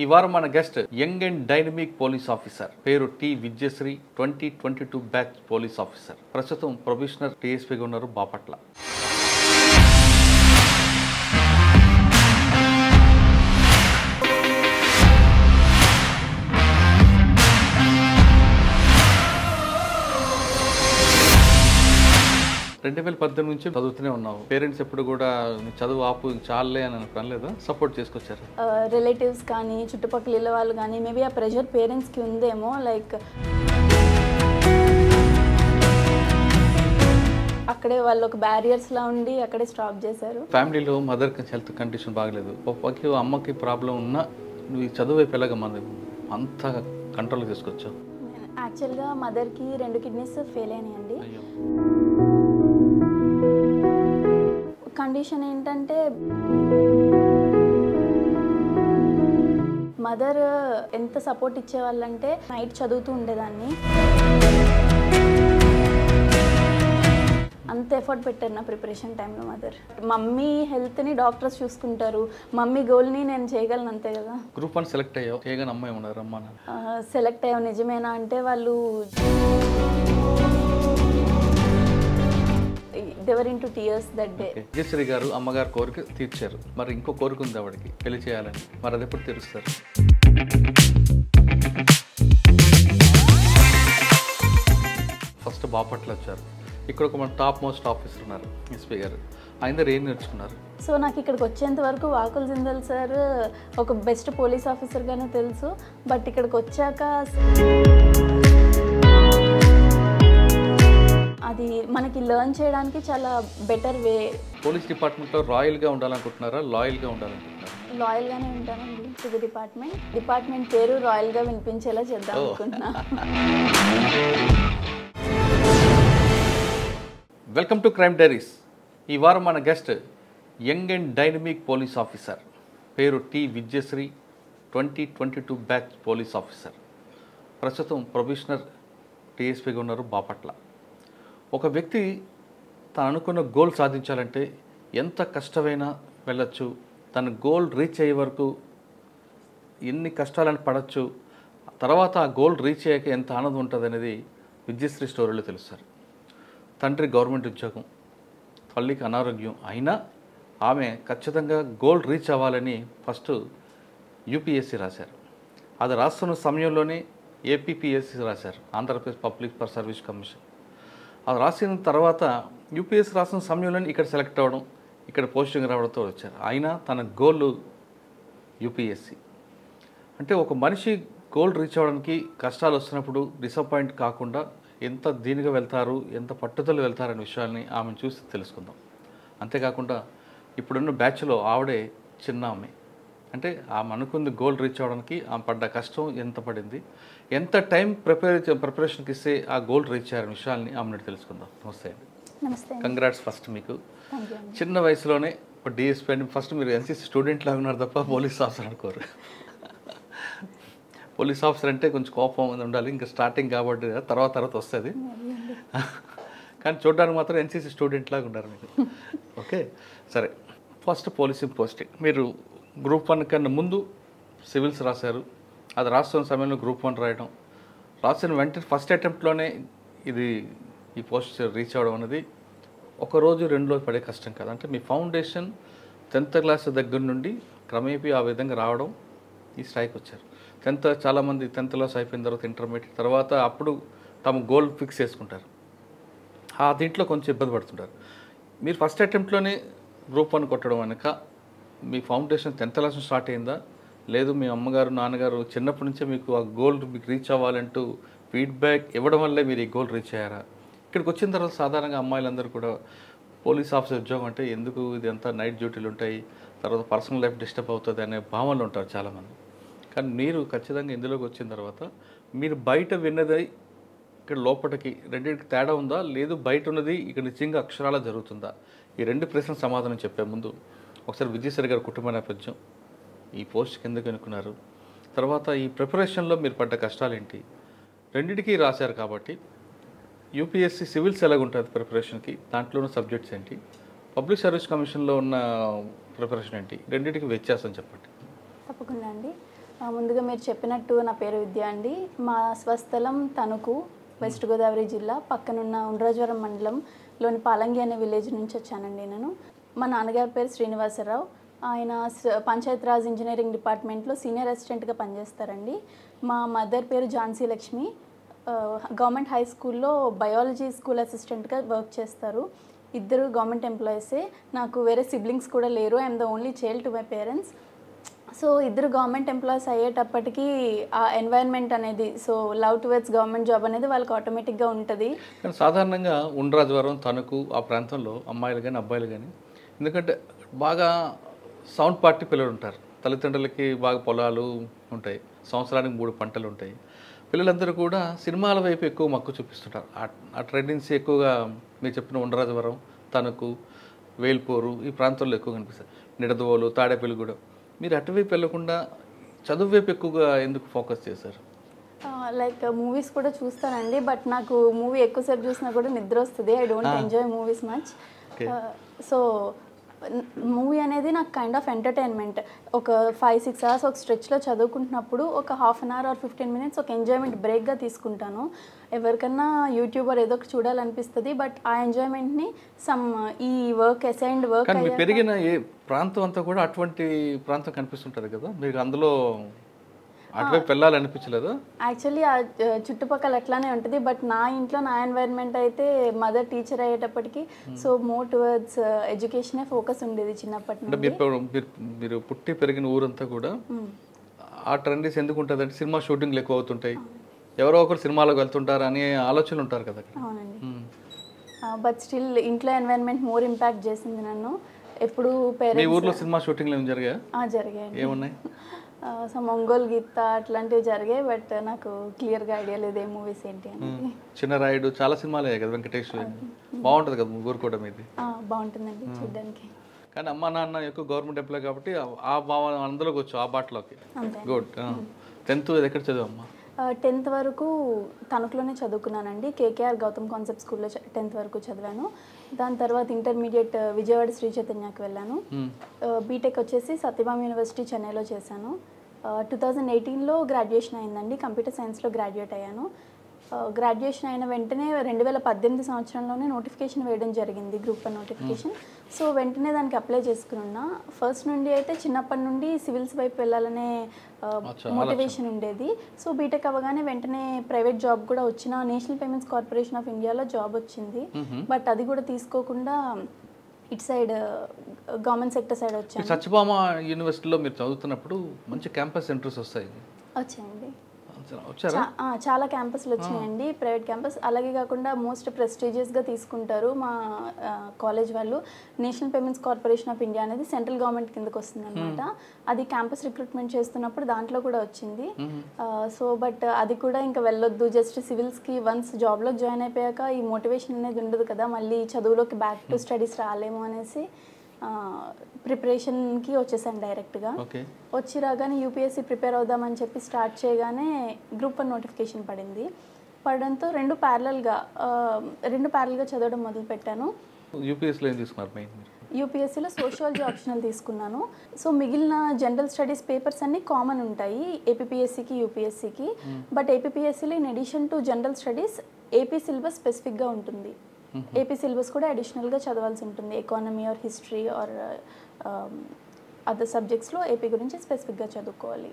ఈ వారం మన guest young and dynamic police officer, పేరు T Vidyasri, 2022 batch police officer. ప్రస్తుతం ప్రొబేషనర్ టీఎస్పీగా ఉన్నారు బాపట్ల. 2018 నుంచి చదువుతూనే ఉన్నావు. పేరెంట్స్ ఎప్పుడు కూడా చదువు ఆపు చాలే అని అనలేదు, సపోర్ట్ చేసుకొచ్చారు. రిలేటివ్స్ కానీ చుట్టుపక్కల ఇళ్ళ వాళ్ళు కానీ మేబీ ఆ ప్రెషర్ పేరెంట్స్కి ఉందేమో, లైక్ అక్కడే వాళ్ళు ఒక బ్యారియర్స్లా ఉండి అక్కడే స్టాప్ చేశారు. ఫ్యామిలీలో మదర్కి హెల్త్ కండిషన్ బాగలేదు, పప్పకి అమ్మకి ప్రాబ్లం ఉన్నా నువ్వు ఈ చదువు వైపు ఎలాగ అంత కంట్రోల్ తీసుకొచ్చావు? యాక్చువల్గా మదర్కి 2 కిడ్నీస్ ఫెయిల్ అయినాయండి. కండిషన్ ఏంటంటే మదర్ ఎంత సపోర్ట్ ఇచ్చేవాళ్ళంటే నైట్ చదువుతూ ఉండేదాన్ని, అంత ఎఫర్ట్ పెట్టారు నా ప్రిపరేషన్ టైంలో మదర్. మమ్మీ హెల్త్ని డాక్టర్స్ చూసుకుంటారు, మమ్మీ గోల్ని నేను చేయగలను, అంతే కదా. గ్రూప్ 1 సెలెక్ట్ అయ్యావు, చేయగానే అమ్మాయి ఉన్నారు అమ్మా? సెలెక్ట్ అయ్యావు నిజమేనా అంటే వాళ్ళు they were into tears that day. Vijayasri గారు అమ్మగారు కోరిక తీర్చారు, మరి ఇంకో కోరిక ఉంది ఆవిడకి, పెళ్లి చేయాలని. మరి అది ఎప్పుడు తీరుస్తారు? ఫస్ట్ బాపట్ల వచ్చారు, ఇక్కడ ఒక మన టాప్ మోస్ట్ ఆఫీసర్ ఉన్నారు ఎస్పీ గారు, ఆయన దగ్గర ఏం నేర్చుకున్నారు? సో నాకు ఇక్కడికి వచ్చేంత వరకు వాకుల్ జిందల్ సార్ ఒక బెస్ట్ పోలీస్ ఆఫీసర్గానే తెలుసు, బట్ ఇక్కడికి వచ్చాక అది మనకి లెర్న్ చేయడానికి చాలా బెటర్ వే. పోలీస్ డిపార్ట్మెంట్లో రాయల్గా ఉండాలనుకుంటున్నారా, లాయల్గా ఉండాలనుకుంటున్నారా? లాయల్గానే ఉంటానండి టు ది డిపార్ట్మెంట్ పేరు రాయల్గా వినిపించేలా చేద్దాం అనుకుంటున్నా. Welcome to crime diaries. ఈ వారం మన guest young and dynamic police officer, పేరు T Vidyasri, 2022 batch police officer. ప్రస్తుతం ప్రొబేషనర్ టీఎస్పీగా ఉన్నారు బాపట్ల. ఒక వ్యక్తి తను అనుకున్న గోల్ సాధించాలంటే ఎంత కష్టమైనా వెళ్ళచ్చు, తన గోల్ రీచ్ అయ్యే వరకు ఎన్ని కష్టాలను పడవచ్చు, తర్వాత ఆ గోల్ రీచ్ అయ్యాక ఎంత ఆనందం ఉంటుంది అనేది విద్యశ్రీ స్టోరీలో తెలుస్తారు. తండ్రి గవర్నమెంట్ ఉద్యోగం, తల్లికి అనారోగ్యం అయినా ఆమె ఖచ్చితంగా గోల్ రీచ్ అవ్వాలని ఫస్ట్ యూపీఎస్సీ రాశారు. అది రాస్తున్న సమయంలోనే ఏపీపీఎస్సీ రాశారు, ఆంధ్రప్రదేశ్ పబ్లిక్ సర్వీస్ కమిషన్. అది రాసిన తర్వాత యూపీఎస్సీ రాసిన సమయంలోనే ఇక్కడ సెలెక్ట్ అవ్వడం, ఇక్కడ పోస్టింగ్ రావడంతో వచ్చారు. అయినా తన గోల్ యూపీఎస్సీ. అంటే ఒక మనిషి గోల్ రీచ్ అవ్వడానికి కష్టాలు వస్తున్నప్పుడు డిసప్పాయింట్ కాకుండా ఎంత దీనిగా వెళ్తారు, ఎంత పట్టుదల వెళ్తారనే విషయాల్ని ఆమెను చూసి తెలుసుకుందాం. అంతేకాకుండా ఇప్పుడున్న బ్యాచ్లో ఆవిడే చిన్న ఆమె, అంటే ఆమె అనుకుంది గోల్ రీచ్ అవ్వడానికి ఆమె పడ్డ కష్టం ఎంత పడింది, ఎంత టైం ప్రిపరేషన్కి ఇస్తే ఆ గోల్ రీచ్ అయ్యారనే విషయాల్ని ఆమె తెలుసుకుందాం. నమస్తే అండి. నమస్తే. కంగ్రాట్స్ ఫస్ట్ మీకు. చిన్న వయసులోనే ఒక డిఎస్పీ అండి. ఫస్ట్ మీరు ఎన్సీసీ స్టూడెంట్ లాగా ఉన్నారు తప్ప పోలీస్ ఆఫీసర్ అనుకోరు. పోలీస్ ఆఫీసర్ అంటే కొంచెం కోపం ఉండాలి, ఇంకా స్టార్టింగ్ కాబట్టి తర్వాత వస్తుంది, కానీ చూడడానికి మాత్రం ఎన్సీసీ స్టూడెంట్ లాగా ఉన్నారు మీరు. ఓకే, సరే. ఫస్ట్ పోలీసింగ్ పోస్టింగ్ మీరు గ్రూప్ 1 కన్నా ముందు సివిల్స్ రాశారు. అది రాస్తున్న సమయంలో గ్రూప్ 1 రాసిన వెంటనే ఫస్ట్ అటెంప్ట్లోనే ఈ పోస్ట్ రీచ్ అవ్వడం అనేది ఒక రోజు 2 రోజులు పడే కష్టం కాదు. అంటే మీ ఫౌండేషన్ 10th క్లాస్ దగ్గర నుండి క్రమేపీ ఆ విధంగా రావడం, ఈ స్థాయికి వచ్చారు. చాలామంది 10th క్లాస్ అయిపోయిన తర్వాత ఇంటర్మీడియట్ తర్వాత అప్పుడు తమ గోల్ ఫిక్స్ చేసుకుంటారు, ఆ దీంట్లో కొంచెం ఇబ్బంది పడుతుంటారు. మీరు ఫస్ట్ అటెంప్ట్లోనే గ్రూప్ 1 కొట్టడం వెనక మీ ఫౌండేషన్ 10th క్లాస్ స్టార్ట్ అయిందా, లేదు మీ అమ్మగారు నాన్నగారు చిన్నప్పటి నుంచే మీకు ఆ గోల్ మీకు రీచ్ అవ్వాలంటూ ఫీడ్బ్యాక్ ఇవ్వడం వల్లే మీరు ఈ గోల్ రీచ్ అయ్యారా? ఇక్కడికి వచ్చిన తర్వాత సాధారణంగా అమ్మాయిలందరూ కూడా పోలీస్ ఆఫీసర్ ఉద్యోగం అంటే ఎందుకు, ఇది అంతా నైట్ డ్యూటీలు ఉంటాయి, తర్వాత పర్సనల్ లైఫ్ డిస్టర్బ్ అవుతుంది అనే భావనలు ఉంటారు చాలామంది. కానీ మీరు ఖచ్చితంగా ఇందులోకి వచ్చిన తర్వాత మీరు బయట విన్నది ఇక్కడ లోపలికి రెండింటికి తేడా ఉందా, లేదు బయట ఉన్నది ఇక్కడ నిజంగా అక్షరాలా జరుగుతుందా? ఈ 2 ప్రశ్నలు సమాధానం చెప్పే ముందు ఒకసారి విజయశ్రీ గారి కుటుంబ నేపథ్యం, ఈ పోస్ట్కి ఎందుకు అనుకున్నారు, తర్వాత ఈ ప్రిపరేషన్లో మీరు పడ్డ కష్టాలు ఏంటి, రెండింటికి రాశారు కాబట్టి యూపీఎస్సీ సివిల్స్ ఎలాగుంటుంది ప్రిపరేషన్కి, దాంట్లోనూ సబ్జెక్ట్స్ ఏంటి, పబ్లిక్ సర్వీస్ కమిషన్లో ఉన్న ప్రిపరేషన్ ఏంటి, రెండింటికి వ్యత్యాసం చెప్పండి. తప్పకుండా అండి. ముందుగా మీరు చెప్పినట్టు నా పేరు విద్య అండి. మా స్వస్థలం తణుకు, వెస్ట్ గోదావరి జిల్లా. పక్కనున్న ఉండ్రాజవరం మండలంలోని పాలంగి అనే విలేజ్ నుంచి వచ్చానండి నేను. మా నాన్నగారి పేరు శ్రీనివాసరావు. ఆయన పంచాయత్ రాజ్ ఇంజనీరింగ్ డిపార్ట్మెంట్లో సీనియర్ అసిస్టెంట్గా పనిచేస్తారండి. మా మదర్ పేరు ఝాన్సీ లక్ష్మి. గవర్నమెంట్ హై స్కూల్లో బయాలజీ స్కూల్ అసిస్టెంట్గా వర్క్ చేస్తారు. ఇద్దరు గవర్నమెంట్ ఎంప్లాయీసే. నాకు వేరే సిబ్లింగ్స్ కూడా లేరు. I'm the only child to my parents. So ఇద్దరు గవర్నమెంట్ ఎంప్లాయీస్ అయ్యేటప్పటికీ ఆ ఎన్వైర్న్మెంట్ అనేది, so love towards government job అనేది వాళ్ళకి ఆటోమేటిక్గా ఉంటుంది. కానీ సాధారణంగా ఉండ్రాజవరం తణుకు ఆ ప్రాంతంలో అమ్మాయిలు కానీ అబ్బాయిలు కానీ, ఎందుకంటే బాగా సౌండ్ పార్టీ పిల్లలు ఉంటారు. తల్లిదండ్రులకి బాగా పొలాలు ఉంటాయి, సంవత్సరానికి 3 పంటలు ఉంటాయి. పిల్లలందరూ కూడా సినిమాల వైపు ఎక్కువ మక్కువ చూపిస్తుంటారు. ఆ ట్రెండెన్సీ ఎక్కువగా మీరు చెప్పిన ఉండ్రాజవరం, తణుకు, వేల్పూరు ఈ ప్రాంతాల్లో ఎక్కువ కనిపిస్తాయి. నిడదవోలు, తాడేపల్లిగూడెం. మీరు అటువైపు వెళ్ళకుండా చదువు వైపు ఎక్కువగా ఎందుకు ఫోకస్ చేశారు? లైక్ మూవీస్ కూడా చూస్తానండి, బట్ నాకు మూవీ ఎక్కువసేపు చూసినా కూడా నిద్ర వస్తుంది. I don't enjoy movies much. So movie అనేది నాకు కైండ్ ఆఫ్ ఎంటర్టైన్మెంట్. ఒక 5-6 అవర్స్ ఒక స్ట్రెచ్లో చదువుకుంటున్నప్పుడు ఒక half an hour or 15 minutes ఒక ఎంజాయ్మెంట్ బ్రేక్గా తీసుకుంటాను. ఎవరికన్నా యూట్యూబర్ ఏదో ఒకటి చూడాలనిపిస్తుంది, బట్ ఆ ఎంజాయ్మెంట్ని ఈ వర్క్ అసైన్డ్ వర్క్ పెరిగిన ఏ ప్రాంతం అంతా కూడా అటువంటి ప్రాంతం కనిపిస్తుంటుంది కదా, మీకు అందులో అటువైపు వెళ్ళాలనిపించలేదు? యాక్చువల్లీ ఆ చుట్టుపక్కల అట్లానే ఉంటుంది, బట్ నా ఇంట్లో నా ఎన్వైర్న్మెంట్ అయితే మదర్ టీచర్ అయ్యేటప్పటికి సో మోర్ టువర్డ్స్ ఎడ్యుకేషనే ఫోకస్ ఉండేది చిన్నప్పటి నుండి. మీరు పుట్టి పెరిగిన ఊరంతా కూడా ఆ ట్రెండీస్ ఎందుకు ఉంటుంది అంటే సినిమా షూటింగ్లు ఎక్కువ అవుతుంటాయి, ఎవరో ఒకరు సినిమాలకు వెళ్తుంటారు అనే ఆలోచనలు ఉంటారు కదా. అవునండి, బట్ స్టిల్ ఇంట్లో ఎన్వైర్న్మెంట్ మోర్ ఇంపాక్ట్ చేసింది నన్ను. ఎప్పుడు మీ ఊర్లో సినిమా షూటింగ్లు ఏమి జరిగాయి? జరిగాయి. ఏమున్నాయి? సో ఒంగోలు గీత అట్లాంటివి జరిగాయి, బట్ నాకు క్లియర్గా ఐడియా లేదు ఏ మూవీస్ ఏంటి అనేది. చిన్న రాయుడు చాలా సినిమాలే కదా, వెంకటేష్ బాగుంటుంది కదా ఊరు కూడా మీది? బాగుంటుందండి చూడడానికి. కానీ అమ్మ నాన్న ఎక్కువ గవర్నమెంట్ ఎంప్లాయ్ కాబట్టి ఆ భావం అందులోకి వచ్చు, ఆ బాటలోకి. గుడ్. 10th ఎక్కడ చదివమ్మా? 10th వరకు తణుకులోనే చదువుకున్నానండి. కేకేఆర్ గౌతమ్ కాన్సెప్ట్ స్కూల్లో 10th వరకు చదివాను. దాని తర్వాత ఇంటర్మీడియట్ విజయవాడ శ్రీ చైతన్యకి వెళ్ళాను. బీటెక్ వచ్చేసి సత్యభామ యూనివర్సిటీ చెన్నైలో చేశాను. 2018లో గ్రాడ్యుయేషన్ అయిందండి. కంప్యూటర్ సైన్స్లో గ్రాడ్యుయేట్ అయ్యాను. గ్రాడ్యుయేషన్ అయిన వెంటనే 2018 సంవత్సరంలోనే నోటిఫికేషన్ వేయడం జరిగింది, గ్రూప్ 1 నోటిఫికేషన్. సో వెంటనే దానికి అప్లై చేసుకున్నా. ఫస్ట్ నుండి అయితే చిన్నప్పటి నుండి సివిల్స్ వైపు వెళ్ళాలనే మోటివేషన్ ఉండేది. సో బీటెక్ అవ్వగానే వెంటనే ప్రైవేట్ జాబ్ కూడా వచ్చిన నేషనల్ పేమెంట్స్ కార్పొరేషన్ ఆఫ్ ఇండియాలో జాబ్ వచ్చింది, బట్ అది కూడా తీసుకోకుండా ఇటు సైడ్ గవర్నమెంట్ సెక్టర్ సైడ్ వచ్చాను. సత్యభామ యూనివర్సిటీలో మీరు చదువుతున్నప్పుడు మంచి క్యాంపస్ సెంటర్స్ వచ్చాయండి. వచ్చారా? చాలా క్యాంపస్లు వచ్చినాయండి, ప్రైవేట్ క్యాంపస్. అలాగే కాకుండా మోస్ట్ ప్రెస్టీజియస్గా తీసుకుంటారు మా కాలేజ్ వాళ్ళు. National payments corporation of India అనేది సెంట్రల్ గవర్నమెంట్ కిందకి వస్తుంది అనమాట. అది క్యాంపస్ రిక్రూట్మెంట్ చేస్తున్నప్పుడు దాంట్లో కూడా వచ్చింది. సో బట్ అది కూడా ఇంకా వెళ్ళొద్దు, జస్ట్ సివిల్స్కి వన్స్ జాబ్లోకి జాయిన్ అయిపోయాక ఈ మోటివేషన్ అనేది ఉండదు కదా, మళ్ళీ చదువులోకి బ్యాక్ టు స్టడీస్ రాలేము అనేసి ప్రిపరేషన్కి వచ్చేసాను డైరెక్ట్గా. వచ్చి రాగానే యూపీఎస్సీ ప్రిపేర్ అవుదామని చెప్పి స్టార్ట్ చేయగానే గ్రూప్ 1 నోటిఫికేషన్ పడింది. పడడంతో రెండు ప్యారల్గా చదవడం మొదలుపెట్టాను. యూపీఎస్సీలో సోషియాలజీ ఆప్షనల్ తీసుకున్నాను. సో మిగిలిన జనరల్ స్టడీస్ పేపర్స్ అన్నీ కామన్ ఉంటాయి ఏపీపీఎస్సీకి, యూపీఎస్సీకి. బట్ ఏపీపీఎస్సీలో in addition to general studies AP syllabus స్పెసిఫిక్గా ఉంటుంది. ఏపీ సిలబస్ కూడా అడిషనల్గా చదవాల్సి ఉంటుంది. Economy or history or other సబ్జెక్ట్స్లో ఏపీ గురించి స్పెసిఫిక్గా చదువుకోవాలి.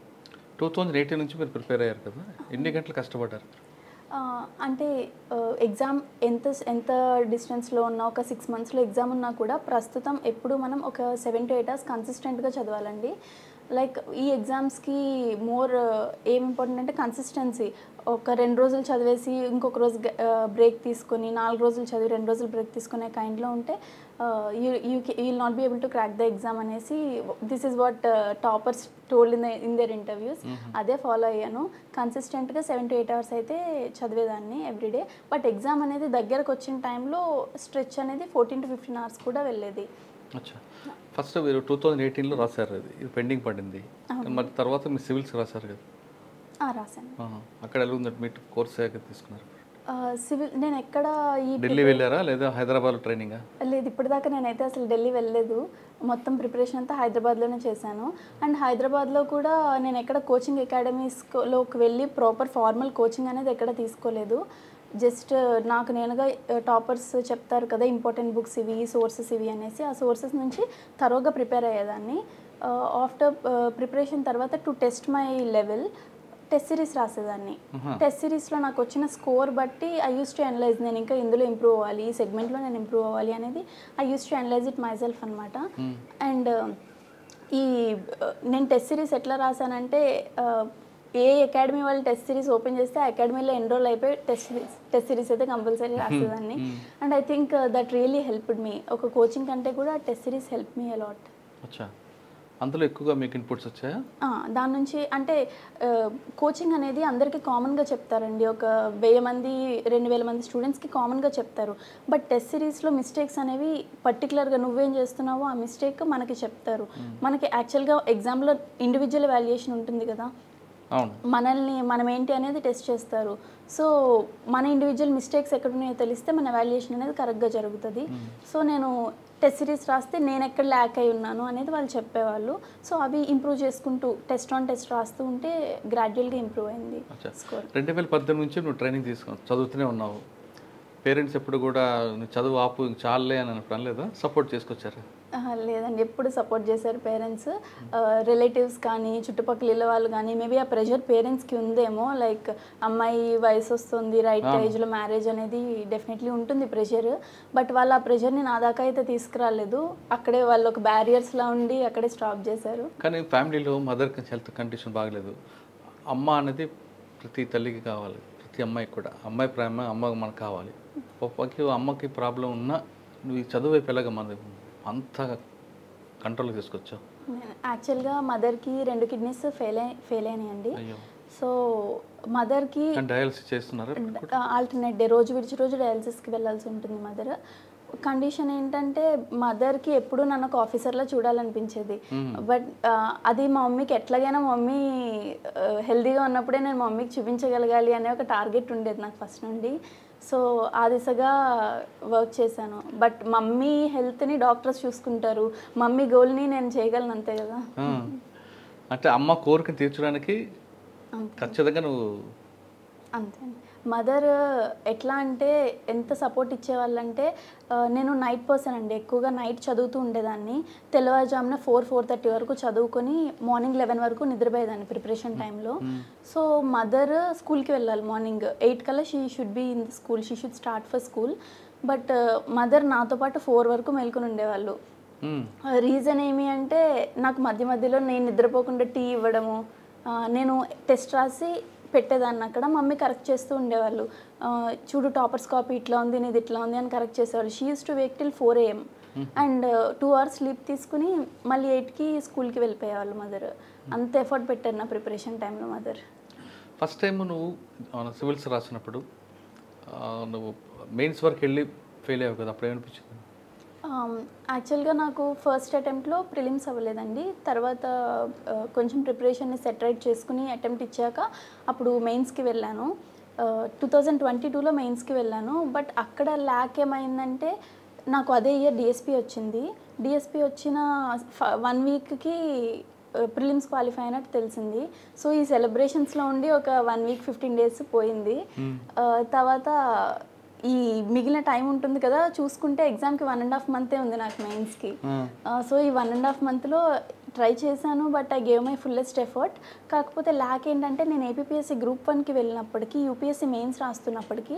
2018 నుంచి మీరు ప్రిపేర్ అయ్యారు కదా, ఎన్ని గంటలు కష్టపడ్డారు? అంటే ఎగ్జామ్ ఎంత డిస్టెన్స్లో ఉన్నా, ఒక 6 monthsలో ఎగ్జామ్ ఉన్నా కూడా ప్రస్తుతం ఎప్పుడు మనం ఒక 7 to 8 hours కన్సిస్టెంట్గా చదవాలండి. లైక్ ఈ ఎగ్జామ్స్కి మోర్ ఏం ఇంపార్టెంట్ అంటే కన్సిస్టెన్సీ. ఒక 2 రోజులు చదివేసి ఇంకొక రోజు బ్రేక్ తీసుకొని, 4 రోజులు చదివి 2 రోజులు బ్రేక్ తీసుకునే కైండ్లో ఉంటే you will not be able to crack the exam అనేసి this is what toppers told in their interviews. అదే ఫాలో అయ్యాను. కన్సిస్టెంట్గా 7 to 8 hours అయితే చదివేదాన్ని ఎవ్రీడే. బట్ ఎగ్జామ్ అనేది దగ్గరకు వచ్చిన టైంలో స్ట్రెచ్ అనేది 14 to 15 hours కూడా వెళ్ళేది. ఫస్ట్ మీరు 2018లో రాశారు, ఇది పెండింగ్ పడింది. మరి తర్వాత మీరు సివిల్స్ రాశారు కదా? రాశాను. అక్కడ ఎలా ఉందంటే మీరు కోర్స్ తీసుకున్నారు? సివిల్ నేను ఎక్కడ ఈ ఢిల్లీ వెళ్ళారా లేదా హైదరాబాద్ ట్రైనింగా? లేదు, ఇప్పటిదాకా నేనైతే అసలు ఢిల్లీ వెళ్ళలేదు. మొత్తం ప్రిపరేషన్ అంతా హైదరాబాద్లోనే చేశాను. అండ్ హైదరాబాద్లో కూడా నేను ఎక్కడ కోచింగ్ అకాడమీస్లోకి వెళ్ళి ప్రాపర్ ఫార్మల్ కోచింగ్ అనేది ఎక్కడ తీసుకోలేదు. జస్ట్ నాకు నేనుగా టాపర్స్ చెప్తారు కదా ఇంపార్టెంట్ బుక్స్ ఇవి, సోర్సెస్ ఇవి అనేసి, ఆ సోర్సెస్ నుంచి తరోగా ప్రిపేర్ అయ్యేదాన్ని. ఆఫ్టర్ ప్రిపరేషన్ తర్వాత to test my level test series రాసేదాన్ని. టెస్ట్ సిరీస్లో నాకు వచ్చిన స్కోర్ బట్టి ఐ యూస్ టు అనలైజ్, నేను ఇంకా ఇందులో ఇంప్రూవ్ అవ్వాలి, ఈ సెగ్మెంట్లో నేను ఇంప్రూవ్ అవ్వాలి అనేది I use to analyse it myself అనమాట. అండ్ ఈ నేను టెస్ట్ సిరీస్ ఎట్లా రాశానంటే ఏ అకాడమీ వాళ్ళు టెస్ట్ సిరీస్ ఓపెన్ చేస్తే ఆ అకాడమీలో ఎన్రోల్ అయిపోయి టెస్ట్ సిరీస్ అయితే కంపల్సరీ రాసేదాన్ని. And I think that really helped me. ఒక కోచింగ్ కంటే కూడా test series help me a lot. అందులో ఎక్కువగా మీకు ఇన్పుట్స్ వచ్చాయా? దాని నుంచి అంటే కోచింగ్ అనేది అందరికీ కామన్గా చెప్తారండి. ఒక 1000 మంది 2000 మంది స్టూడెంట్స్కి కామన్గా చెప్తారు. బట్ టెస్ట్ సిరీస్లో మిస్టేక్స్ అనేవి పర్టికులర్గా నువ్వేం చేస్తున్నావో ఆ మిస్టేక్ మనకి చెప్తారు. మనకి యాక్చువల్గా ఎగ్జామ్లో ఇండివిజువల్ వాల్యుయేషన్ ఉంటుంది కదా, మనల్ని మనం ఏంటి అనేది టెస్ట్ చేస్తారు. సో మన ఇండివిజువల్ మిస్టేక్స్ ఎక్కడున్నాయో తెలిస్తే మన వాల్యుయేషన్ అనేది కరెక్ట్గా జరుగుతుంది. సో నేను టెస్ట్ సిరీస్ రాస్తే నేను ఎక్కడ ల్యాక్ అయి ఉన్నాను అనేది వాళ్ళు చెప్పేవాళ్ళు. సో అవి ఇంప్రూవ్ చేసుకుంటూ టెస్ట్ ఆన్ టెస్ట్ రాస్తూ ఉంటే గ్రాడ్యువల్గా ఇంప్రూవ్ అయింది స్కోర్. 2018 నుంచి నువ్వు ట్రైనింగ్ తీసుకున్నావు, చదువుతూనే ఉన్నావు. పేరెంట్స్ ఎప్పుడు కూడా చదువు ఆపు చాలే అని అనలేదా? సపోర్ట్ చేసుకొచ్చారు? లేదండి, ఎప్పుడు సపోర్ట్ చేశారు పేరెంట్స్. రిలేటివ్స్ కానీ చుట్టుపక్కల ఇళ్ళ వాళ్ళు కానీ మేబీ ఆ ప్రెషర్ పేరెంట్స్కి ఉందేమో, లైక్ అమ్మాయి వయసు వస్తుంది, రైట్ ఏజ్లో మ్యారేజ్ అనేది డెఫినెట్లీ ఉంటుంది ప్రెషర్. బట్ వాళ్ళు ఆ ప్రెషర్ని నా దాకా అయితే తీసుకురాలేదు. అక్కడే వాళ్ళు ఒక బ్యారియర్స్లా ఉండి అక్కడే స్టాప్ చేశారు. కానీ ఫ్యామిలీలో మదర్కి హెల్త్ కండిషన్ బాగలేదు. అమ్మ అనేది ప్రతి తల్లికి కావాలి, ప్రతి అమ్మాయికి కూడా. అమ్మాయి ప్రేమ అమ్మ మనకు కావాలి. అమ్మకి ప్రాబ్లం ఉన్నా నువ్వు ఈ చదువు వైపు ఎలాగ మన అంత కంట్రోల్ తీసుకొచ్చావు? యాక్చువల్గా మదర్కి 2 కిడ్నీస్ ఫెయిల్ అయినాయండి. సో మదర్కి డయాలసిస్ చేస్తున్నారు, ఆల్టర్నేట్ డే రోజు విడిచి రోజు డయాలసిస్కి వెళ్ళాల్సి ఉంటుంది మదర్. కండిషన్ ఏంటంటే మదర్కి ఎప్పుడు నన్ను ఒక ఆఫీసర్లా చూడాలనిపించేది. బట్ అది మా మమ్మీకి ఎట్లాగైనా మమ్మీ హెల్తీగా ఉన్నప్పుడే నేను మమ్మీకి చూపించగలగాలి అనే ఒక టార్గెట్ ఉండేది నాకు ఫస్ట్ నుండి. సో ఆ దిశగా వర్క్ చేశాను. బట్ మమ్మీ హెల్త్ని డాక్టర్స్ చూసుకుంటారు, మమ్మీ గోల్ని నేను చేయగలను, అంతే కదా. అంటే అమ్మ కోరిక తీర్చడానికి ఖచ్చితంగా నువ్వు అంతే. మదర్ ఎట్లా అంటే ఎంత సపోర్ట్ ఇచ్చేవాళ్ళంటే, నేను నైట్ పర్సన్ అండి, ఎక్కువగా నైట్ చదువుతూ ఉండేదాన్ని. తెల్లవారుజామున 4-4:30 వరకు చదువుకొని మార్నింగ్ 11 వరకు నిద్రపోయేదాన్ని ప్రిపరేషన్ టైంలో. సో మదర్ స్కూల్కి వెళ్ళాలి మార్నింగ్ 8 కల్లా, she should be in the school, she should start for school. But mother నాతో పాటు 4 వరకు మేల్కొని ఉండేవాళ్ళు. రీజన్ ఏమి అంటే నాకు మధ్య మధ్యలో నేను నిద్రపోకుండా టీ ఇవ్వడము, నేను టెస్ట్ రాసి పెట్టేదాన్ని అక్కడ, మమ్మీ కరెక్ట్ చేస్తూ ఉండేవాళ్ళు. చూడు టాపర్స్ కాపీ ఇట్లా ఉంది, నీది ఇట్లా ఉంది అని కరెక్ట్ చేసేవాళ్ళు. She use to Wake till 4 AM and 2 hours sleep తీసుకుని మళ్ళీ 8కి స్కూల్కి వెళ్ళిపోయేవాళ్ళు మదర్. అంత ఎఫర్ట్ పెట్టారు నా ప్రిపరేషన్ టైంలో మదర్. ఫస్ట్ టైం నువ్వు సివిల్స్ రాసినప్పుడు నువ్వు మెయిన్స్ వరకు వెళ్ళి ఫెయిల్ అయ్యావు కదా, అప్పుడు ఏమనిపించింది? యాక్చువల్గా నాకు ఫస్ట్ అటెంప్ట్లో ప్రిలిమ్స్ అవ్వలేదండి. తర్వాత కొంచెం ప్రిపరేషన్ని సెటరేట్ చేసుకుని అటెంప్ట్ ఇచ్చాక అప్పుడు మెయిన్స్కి వెళ్ళాను. 2022లో మెయిన్స్కి వెళ్ళాను. బట్ అక్కడ ల్యాక్ ఏమైందంటే నాకు అదే ఇయర్ డిఎస్పి వచ్చింది. డిఎస్పి వచ్చిన 1 వీక్కి ప్రిలిమ్స్ క్వాలిఫై అయినట్టు తెలిసింది. సో ఈ సెలబ్రేషన్స్లో ఉండి ఒక 1 వీక్ 15 days పోయింది. తర్వాత ఈ మిగిలిన టైం ఉంటుంది కదా, చూసుకుంటే ఎగ్జామ్కి 1.5 month ఉంది నాకు మెయిన్స్కి. సో ఈ 1.5 monthలో ట్రై చేశాను. But I gave my fullest effort. కాకపోతే ల్యాక్ ఏంటంటే నేను ఏపీఎస్సీ గ్రూప్ 1కి వెళ్ళినప్పటికీ, యూపీఎస్సీ మెయిన్స్ రాస్తున్నప్పటికీ,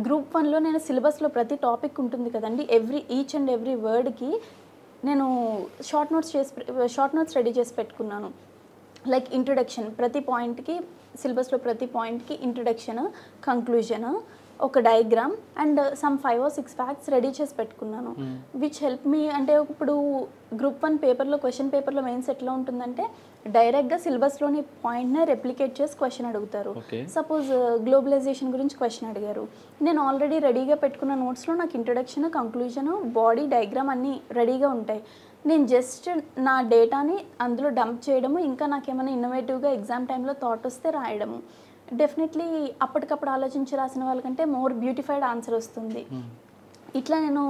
గ్రూప్ 1లో నేను సిలబస్లో ప్రతి టాపిక్ ఉంటుంది కదండి, ఈచ్ అండ్ ఎవ్రీ వర్డ్కి నేను షార్ట్ నోట్స్ రెడీ చేసి పెట్టుకున్నాను. లైక్ ఇంట్రొడక్షన్, ప్రతి పాయింట్కి సిలబస్లో ప్రతి పాయింట్కి ఇంట్రొడక్షన్, కంక్లూజన్, ఒక diagram and some 5 or 6 facts ready చేసి పెట్టుకున్నాను. Which help me. అంటే ఇప్పుడు గ్రూప్ 1 పేపర్లో, క్వశ్చన్ పేపర్లో మెయిన్స్ ఎట్లా ఉంటుందంటే డైరెక్ట్గా సిలబస్లోని పాయింట్నే రెప్లికేట్ చేసి క్వశ్చన్ అడుగుతారు. సపోజ్ గ్లోబలైజేషన్ గురించి క్వశ్చన్ అడిగారు, నేను ఆల్రెడీ రెడీగా పెట్టుకున్న నోట్స్లో నాకు ఇంట్రొడక్షన్, కంక్లూజన్, బాడీ డయాగ్రామ్ అన్నీ రెడీగా ఉంటాయి. నేను జస్ట్ నా డేటాని అందులో డంప్ చేయడము, ఇంకా నాకేమైనా ఇన్నోవేటివ్గా ఎగ్జామ్ టైంలో థాట్ వస్తే రాయడము. డెఫినెట్లీ అప్పటికప్పుడు ఆలోచించి రాసిన వాళ్ళకంటే మోర్ బ్యూటిఫైడ్ ఆన్సర్ వస్తుంది. ఇట్లా నేను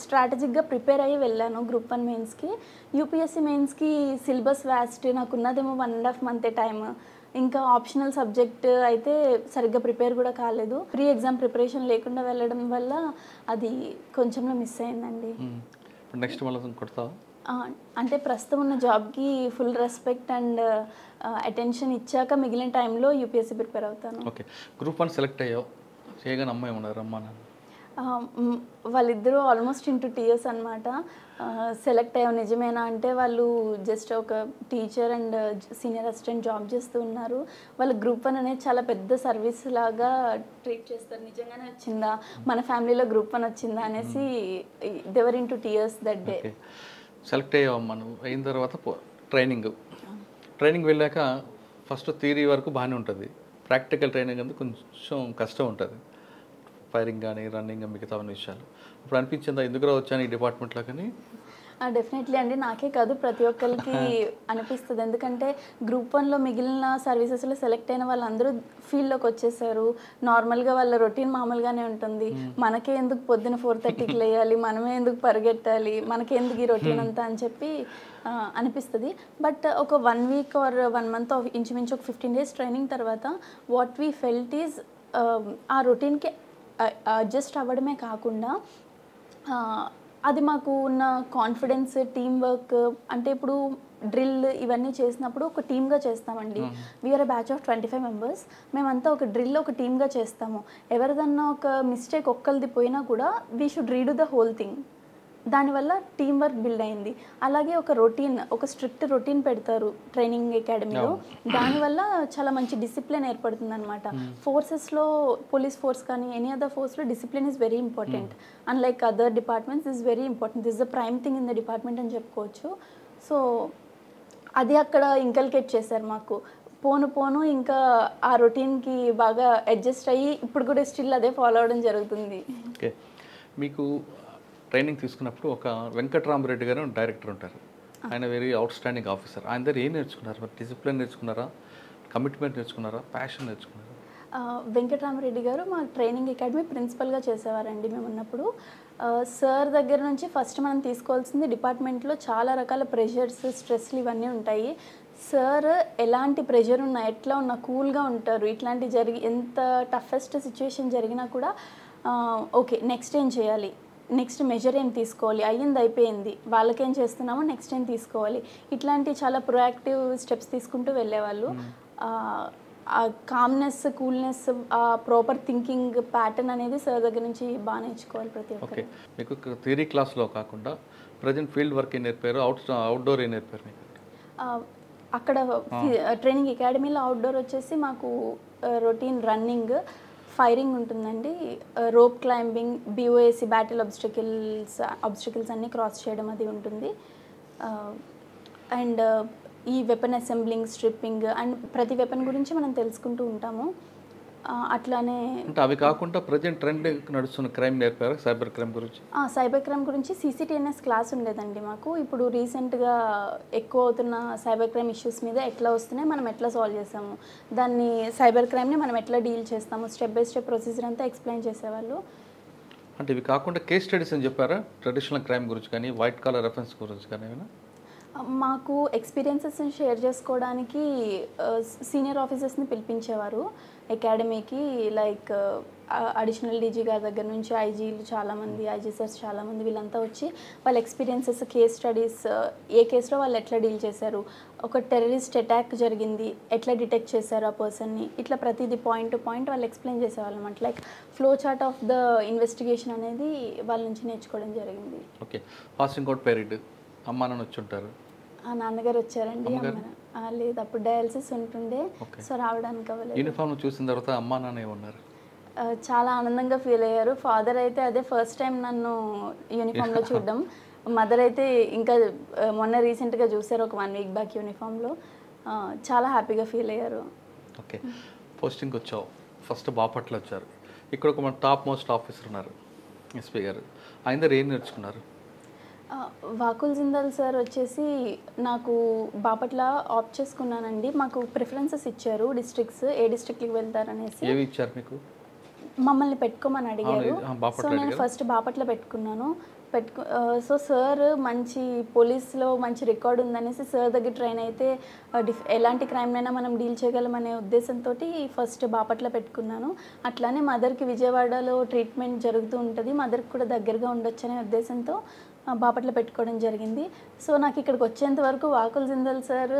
స్ట్రాటజిక్గా ప్రిపేర్ అయ్యి వెళ్ళాను గ్రూప్ 1 మెయిన్స్కి. యూపీఎస్సీ మెయిన్స్కి సిలబస్ వ్యాస్ట్, నాకు ఉన్నదేమో 1.5 మంత్ టైం. ఇంకా ఆప్షనల్ సబ్జెక్ట్ అయితే సరిగ్గా ప్రిపేర్ కూడా కాలేదు. ప్రీ ఎగ్జామ్ ప్రిపరేషన్ లేకుండా వెళ్ళడం వల్ల అది కొంచెంలో మిస్ అయిందండి. నెక్స్ట్ మళ్ళీ కొడతావా? అంటే ప్రస్తుతం ఉన్న జాబ్కి ఫుల్ రెస్పెక్ట్ అండ్ అటెన్షన్ ఇచ్చాక మిగిలిన టైంలో యూపీఎస్సీ ప్రిపేర్ అవుతాను. ఓకే, గ్రూప్ 1 సెలెక్ట్ అయ్యావు, చేయగానే అమ్మాయి ఉన్నారు అమ్మా నాన్న? వాళ్ళిద్దరూ ఆల్మోస్ట్ ఇంటూ టీయర్స్ అనమాట. సెలెక్ట్ అయ్యావు నిజమేనా అంటే వాళ్ళు జస్ట్ ఒక teacher and senior assistant job చేస్తూ ఉన్నారు. వాళ్ళ గ్రూప్ 1 అనేది చాలా పెద్ద సర్వీస్ లాగా ట్రీట్ చేస్తారు. నిజంగానే వచ్చిందా, మన ఫ్యామిలీలో గ్రూప్ 1 వచ్చిందా అనేసి they were into tears that day. Select అయ్యావమ్మా, నువ్వు అయిన తర్వాత ట్రైనింగ్ వెళ్ళాక ఫస్ట్ థియరీ వరకు బాగానే ఉంటుంది, ప్రాక్టికల్ ట్రైనింగ్ అంతా కొంచెం కష్టం ఉంటుంది, ఫైరింగ్ కానీ రన్నింగ్ మిగతా విషయాలు. ఇప్పుడు అనిపించిందా ఎందుకు వచ్చాను ఈ డిపార్ట్మెంట్లో? కానీ డెఫినెట్లీ అండి, నాకే కాదు ప్రతి ఒక్కరికి అనిపిస్తుంది. ఎందుకంటే గ్రూప్ 1లో మిగిలిన సర్వీసెస్లో సెలెక్ట్ అయిన వాళ్ళందరూ ఫీల్డ్లోకి వచ్చేసారు. నార్మల్గా వాళ్ళ రొటీన్ మామూలుగానే ఉంటుంది. మనకే ఎందుకు పొద్దున 4:30కి లేయాలి, మనమే ఎందుకు పరిగెట్టాలి, మనకే ఎందుకు ఈ రొటీన్ అంతా అని చెప్పి అనిపిస్తుంది. బట్ ఒక 1 వీక్ ఆర్ 1 మంత్ ఇంచుమించు ఒక 15 డేస్ ట్రైనింగ్ తర్వాత వాట్ వీ ఫెల్ట్ ఈజ్ ఆ రొటీన్కి అడ్జస్ట్ అవ్వడమే కాకుండా అది మాకు ఉన్న కాన్ఫిడెన్స్, టీమ్ వర్క్. అంటే ఇప్పుడు డ్రిల్ ఇవన్నీ చేసినప్పుడు ఒక టీమ్గా చేస్తామండి. We are a batch of 25 members. మేమంతా ఒక డ్రిల్ ఒక టీమ్గా చేస్తాము. ఎవరిదన్నా ఒక మిస్టేక్ ఒక్కరిది పోయినా కూడా we should redo the whole thing. దానివల్ల టీం వర్క్ బిల్డ్ అయింది. అలాగే ఒక రొటీన్, ఒక స్ట్రిక్ట్ రొటీన్ పెడతారు ట్రైనింగ్ అకాడమీలో. దానివల్ల చాలా మంచి డిసిప్లిన్ ఏర్పడుతుంది అనమాట. ఫోర్సెస్లో పోలీస్ ఫోర్స్ కానీ ఎనీ అదర్ ఫోర్స్లో discipline is very important. Unlike other departments is very important. This the prime thing in the department అని చెప్పుకోవచ్చు. సో అది అక్కడ ఇంకల్కేట్ చేశారు మాకు. పోను ఇంకా ఆ రొటీన్కి బాగా అడ్జస్ట్ అయ్యి ఇప్పుడు కూడా స్టిల్ అదే ఫాలో అవడం జరుగుతుంది. ఓకే, మీకు ట్రైనింగ్ తీసుకున్నప్పుడు ఒక వెంకట్రామరెడ్డి గారు డైరెక్టర్ ఉంటారు. ఆయన వెరీ అవుట్ స్టాండింగ్ ఆఫీసర్. ఆయన దగ్గర ఏం నేర్చుకున్నారు? మరి డిసిప్లిన్ నేర్చుకున్నారా, కమిట్మెంట్ నేర్చుకున్నారా, ప్యాషన్ నేర్చుకున్నారా? వెంకట్రామరెడ్డి గారు మా ట్రైనింగ్ అకాడమీ ప్రిన్సిపల్గా చేసేవారండి మేము ఉన్నప్పుడు. సార్ దగ్గర నుంచి ఫస్ట్ మనం తీసుకోవాల్సింది, డిపార్ట్మెంట్లో చాలా రకాల ప్రెషర్స్, స్ట్రెస్లు ఇవన్నీ ఉంటాయి. సార్ ఎలాంటి ప్రెషర్ ఉన్నా, ఎట్లా ఉన్నా కూల్గా ఉంటారు. ఇట్లాంటి ఎంత టఫెస్ట్ సిచ్యువేషన్ జరిగినా కూడా ఓకే నెక్స్ట్ ఏం చేయాలి, నెక్స్ట్ మెజర్ ఏం తీసుకోవాలి, అయ్యింది అయిపోయింది, వాళ్ళకేం చేస్తున్నామో నెక్స్ట్ ఏం తీసుకోవాలి, ఇట్లాంటి చాలా ప్రొయాక్టివ్ స్టెప్స్ తీసుకుంటూ వెళ్ళేవాళ్ళు. ఆ కామ్నెస్, కూల్నెస్, ఆ ప్రాపర్ థింకింగ్ ప్యాటర్న్ అనేది సార్ దగ్గర నుంచి బాగా నేర్చుకోవాలి ప్రతి ఒక్కరు. ఓకే, మీకు థియరీ క్లాస్లో కాకుండా ప్రజెంట్ ఫీల్డ్ వర్క్ ఏం నేర్పారు, అవుట్డోర్ ఏం నేర్పారు మీకు? అక్కడ ట్రైనింగ్ అకాడమీలో అవుట్డోర్ వచ్చేసి మాకు రొటీన్ రన్నింగ్, ఫైరింగ్ ఉంటుందండి, rope climbing, BOAC battle obstacles అన్నీ క్రాస్ చేయడం అది ఉంటుంది. అండ్ ఈ వెపన్ అసెంబ్లింగ్, స్ట్రిప్పింగ్ అండ్ ప్రతి వెపన్ గురించి మనం తెలుసుకుంటూ ఉంటాము. అట్లానే అంటే అవి కాకుండా ప్రజెంట్ ట్రెండ్ నడుస్తున్న క్రైమ్ నేర్పారు, సైబర్ క్రైమ్ గురించి? సైబర్ క్రైమ్ గురించి CCTNS క్లాస్ ఉండేదండి మాకు. ఇప్పుడు రీసెంట్గా ఎక్కువ అవుతున్న సైబర్ క్రైమ్ ఇష్యూస్ మీద ఎట్లా వస్తున్నాయి, మనం ఎట్లా సాల్వ్ చేస్తాము, దాన్ని సైబర్ క్రైమ్ని మనం ఎట్లా డీల్ చేస్తాము, స్టెప్ బై స్టెప్ ప్రొసీజర్ అంతా ఎక్స్ప్లెయిన్ చేసేవాళ్ళు. అంటే ఇవి కాకుండా కేస్ స్టడీస్ అని చెప్పారా, ట్రెడిషనల్ క్రైమ్ గురించి కానీ వైట్ కాలర్ రెఫరెన్స్ గురించి కానీ ఏమైనా? మాకు ఎక్స్పీరియన్సెస్ని షేర్ చేసుకోవడానికి సీనియర్ ఆఫీసర్స్ని పిలిపించేవారు అకాడమీకి. లైక్ అడిషనల్ DG గారి దగ్గర నుంచి ఐజీలు చాలామంది, ఐజీ సార్స్ చాలామంది, వీళ్ళంతా వచ్చి వాళ్ళ ఎక్స్పీరియన్సెస్, కేస్ స్టడీస్, ఏ కేసులో వాళ్ళు ఎట్లా డీల్ చేశారు, ఒక టెర్రరిస్ట్ అటాక్ జరిగింది ఎట్లా డిటెక్ట్ చేశారు ఆ పర్సన్ని, ఇట్లా ప్రతిదీ పాయింట్ టు పాయింట్ వాళ్ళు ఎక్స్ప్లెయిన్ చేసేవాళ్ళు అనమాట. Like flow chart of the investigation అనేది వాళ్ళ నుంచి నేర్చుకోవడం జరిగింది. ఓకే, పాసింగ్ అవుట్ పీరియడ్ అమ్మా నాన్న వచ్చి ఉంటారు? నాన్నగారు వచ్చారండి. లేదు, అప్పుడు డయాలసిస్ ఉంటుండే, సో రావడానికి అవ్వలేదు. యూనిఫామ్ చూసిన తర్వాత అమ్మా నాన్న ఏమన్నారు? చాలా ఆనందంగా ఫీల్ అయ్యారు. ఫాదర్ అయితే అదే ఫస్ట్ టైం నన్ను యూనిఫామ్లో చూడడం. మదర్ అయితే ఇంకా మొన్న రీసెంట్గా చూసారు, ఒక 1 వీక్ బ్యాక్ యూనిఫామ్లో. చాలా హ్యాపీగా ఫీల్ అయ్యారు. ఓకే, పోస్టింగ్ వచ్చావు, ఫస్ట్ బాపట్ల వచ్చారు. ఇక్కడ ఒక మన టాప్ మోస్ట్ ఆఫీసర్ ఉన్నారు, SP గారు. ఆయన దగ్గర ఏం నేర్చుకున్నారు? వాకుల్ జిందాల్ సార్ వచ్చేసి నాకు బాపట్ల ఆప్ట్ చేసుకున్నానండి. మాకు ప్రిఫరెన్సెస్ ఇచ్చారు డిస్ట్రిక్ట్స్, ఏ డిస్ట్రిక్ట్కి వెళ్తారనేసి. ఏవి ఇచ్చారు మీకు? మమ్మల్ని పెట్టుకోమని అడిగారు. సో నేను ఫస్ట్ బాపట్ల పెట్టుకున్నాను. సో సార్ మంచి పోలీస్లో మంచి రికార్డ్ ఉందనేసి సార్ దగ్గర ట్రైన్ అయితే ఎలాంటి క్రైమ్ అయినా మనం డీల్ చేయగలమనే ఉద్దేశంతో ఫస్ట్ బాపట్ల పెట్టుకున్నాను. అట్లానే మదర్కి విజయవాడలో ట్రీట్మెంట్ జరుగుతూ ఉంటుంది, మదర్కి కూడా దగ్గరగా ఉండొచ్చు అనే ఉద్దేశంతో బాపట్ల పెట్టుకోవడం జరిగింది. సో నాకు ఇక్కడికి వచ్చేంత వరకు వాకుల్ జిందాల్ సార్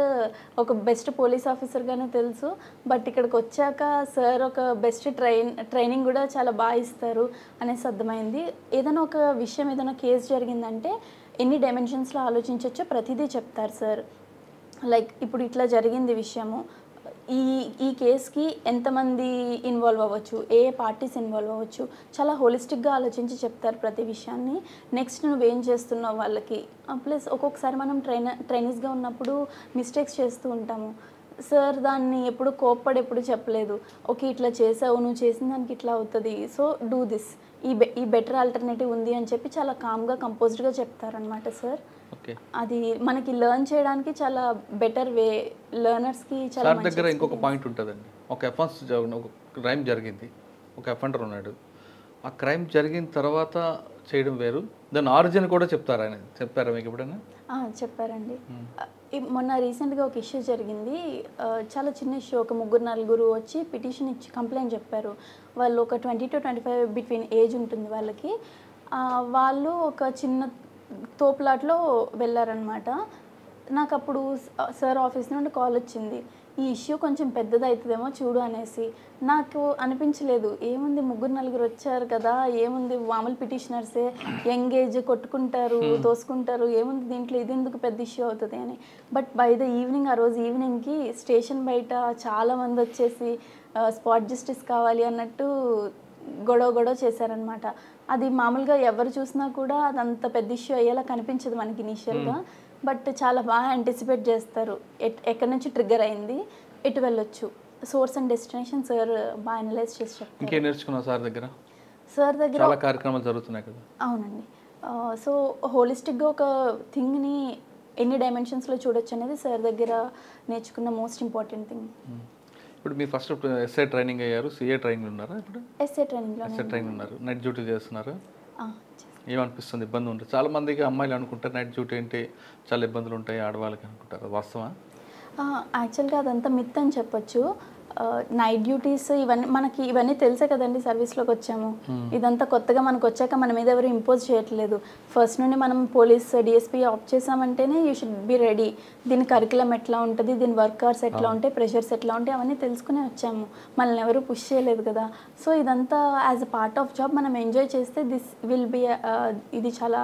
ఒక బెస్ట్ పోలీస్ ఆఫీసర్గానే తెలుసు. బట్ ఇక్కడికి వచ్చాక సార్ ఒక బెస్ట్ ట్రైనింగ్ కూడా చాలా బాగా ఇస్తారు అనేసి అర్థమైంది. ఏదైనా ఒక విషయం, ఏదైనా కేసు జరిగిందంటే ఎన్ని డైమెన్షన్స్లో ఆలోచించవచ్చో ప్రతిదీ చెప్తారు సార్. లైక్ ఇప్పుడు ఇట్లా జరిగింది విషయము, ఈ కేసుకి ఎంతమంది ఇన్వాల్వ్ అవ్వచ్చు, ఏ పార్టీస్ ఇన్వాల్వ్ అవ్వచ్చు, చాలా హోలిస్టిక్గా ఆలోచించి చెప్తారు ప్రతి విషయాన్ని. నెక్స్ట్ నువ్వేం చేస్తున్నావు వాళ్ళకి. ప్లస్ ఒక్కొక్కసారి మనం ట్రైనీస్గా ఉన్నప్పుడు మిస్టేక్స్ చేస్తూ ఉంటాము. సార్ దాన్ని ఎప్పుడు కోప్పడి ఎప్పుడు చెప్పలేదు. ఓకే ఇట్లా చేసావు, నువ్వు చేసిన దానికి ఇట్లా అవుతుంది, సో డూ దిస్, ఈ బెటర్ ఆల్టర్నేటివ్ ఉంది అని చెప్పి చాలా కామ్గా కంపోజ్డ్గా చెప్తారనమాట సార్. అది మనకి లెర్న్ చేయడానికి చాలా బెటర్ వే, లెర్నర్స్కి చాలా. సార్ దగ్గర ఇంకొక పాయింట్ ఉంటుందండి. ఒక క్రైమ్ జరిగింది, ఒక అఫెండర్ ఉన్నాడు. ఆ క్రైమ్ జరిగిన తర్వాత చేయడం వేరు, దాని ఆరిజిన్ కూడా చెప్తారా ఆయన? చెప్పారా మీకు ఎప్పుడైనా? చెప్పారండి. మొన్న రీసెంట్గా ఒక ఇష్యూ జరిగింది, చాలా చిన్న ఇష్యూ. ఒక 3-4 వచ్చి పిటిషన్ ఇచ్చి కంప్లైంట్ చెప్పారు. వాళ్ళు ఒక 20 to 25 బిట్వీన్ ఏజ్ ఉంటుంది వాళ్ళకి. వాళ్ళు ఒక చిన్న తోపులాట్లో వెళ్ళారనమాట. నాకు అప్పుడు సార్ ఆఫీస్ నుండి కాల్ వచ్చింది, ఈ ఇష్యూ కొంచెం పెద్దది అవుతుందేమో చూడు అనేసి. నాకు అనిపించలేదు, ఏముంది 3-4 వచ్చారు కదా, ఏముంది మామూలు పిటిషనర్సే, యంగ్ ఏజ్, కొట్టుకుంటారు, తోసుకుంటారు, ఏముంది దీంట్లో, ఇది ఎందుకు పెద్ద ఇష్యూ అవుతుంది అని. బట్ బై ద ఈవినింగ్, ఆ రోజు ఈవినింగ్కి స్టేషన్ బయట చాలామంది వచ్చేసి స్పాట్ జస్టిస్ కావాలి అన్నట్టు గొడవ చేశారనమాట. అది మామూలుగా ఎవరు చూసినా కూడా అది అంత పెద్ద ఇష్యూ అయ్యేలా కనిపించదు మనకి ఇనీషియల్గా. బట్ చాలా బాగా యాంటిసిపేట్ చేస్తారు, ఎక్కడి నుంచి ట్రిగ్గర్ అయింది, ఎటు వెళ్ళొచ్చు, సోర్స్ అండ్ డెస్టినేషన్ సార్ బాగా అనలైజ్ చేసి చెప్తారు. ఇంకేం నేర్చుకున్నావు సార్ దగ్గర? సార్ దగ్గర చాలా కార్యక్రమాలు జరుగుతున్నాయి కదా. అవునండి. సో హోలిస్టిక్గా ఒక థింగ్ని ఎన్ని డైమెన్షన్స్లో చూడొచ్చు అనేది సార్ దగ్గర నేర్చుకున్న మోస్ట్ ఇంపార్టెంట్ థింగ్. ఇప్పుడు మీరు ఫస్ట్ ఎస్ఐ ట్రైనింగ్ అయ్యారు, సిఏ ట్రైనింగ్ ఉన్నారా? ఇప్పుడు ఎస్ఐ ట్రైనింగ్ ఉన్నారు, నైట్ డ్యూటీ చేస్తున్నారు. ఏమనిపిస్తుంది, ఇబ్బంది ఉంటుంది? చాలా మందికి అమ్మాయిలు అనుకుంటారు నైట్ డ్యూటీ అంటే చాలా ఇబ్బందులు ఉంటాయి ఆడవాళ్ళకి అనుకుంటారు, వాస్తవా? యాక్చువల్గా అదంతా మిత్ అని చెప్పొచ్చు. నైట్ డ్యూటీస్ ఇవన్నీ తెలుసే కదండి, సర్వీస్లోకి వచ్చాము. ఇదంతా కొత్తగా మనకు వచ్చాక మన మీద ఎవరు ఇంపోజ్ చేయట్లేదు. ఫస్ట్ నుండి మనం పోలీస్ డిఎస్పీ ఆప్ట్ చేసామంటేనే యూ షుడ్ బి రెడీ. దీని కరికులం ఎట్లా ఉంటుంది, దీని వర్క్ అవర్స్ ఎట్లా ఉంటాయి, ప్రెషర్స్ ఎట్లా ఉంటాయి, అవన్నీ తెలుసుకునే వచ్చాము. మనల్ని ఎవరు పుష్ చేయలేదు కదా. సో ఇదంతా as a part of job మనం ఎంజాయ్ చేస్తే దిస్ విల్ బి, ఇది చాలా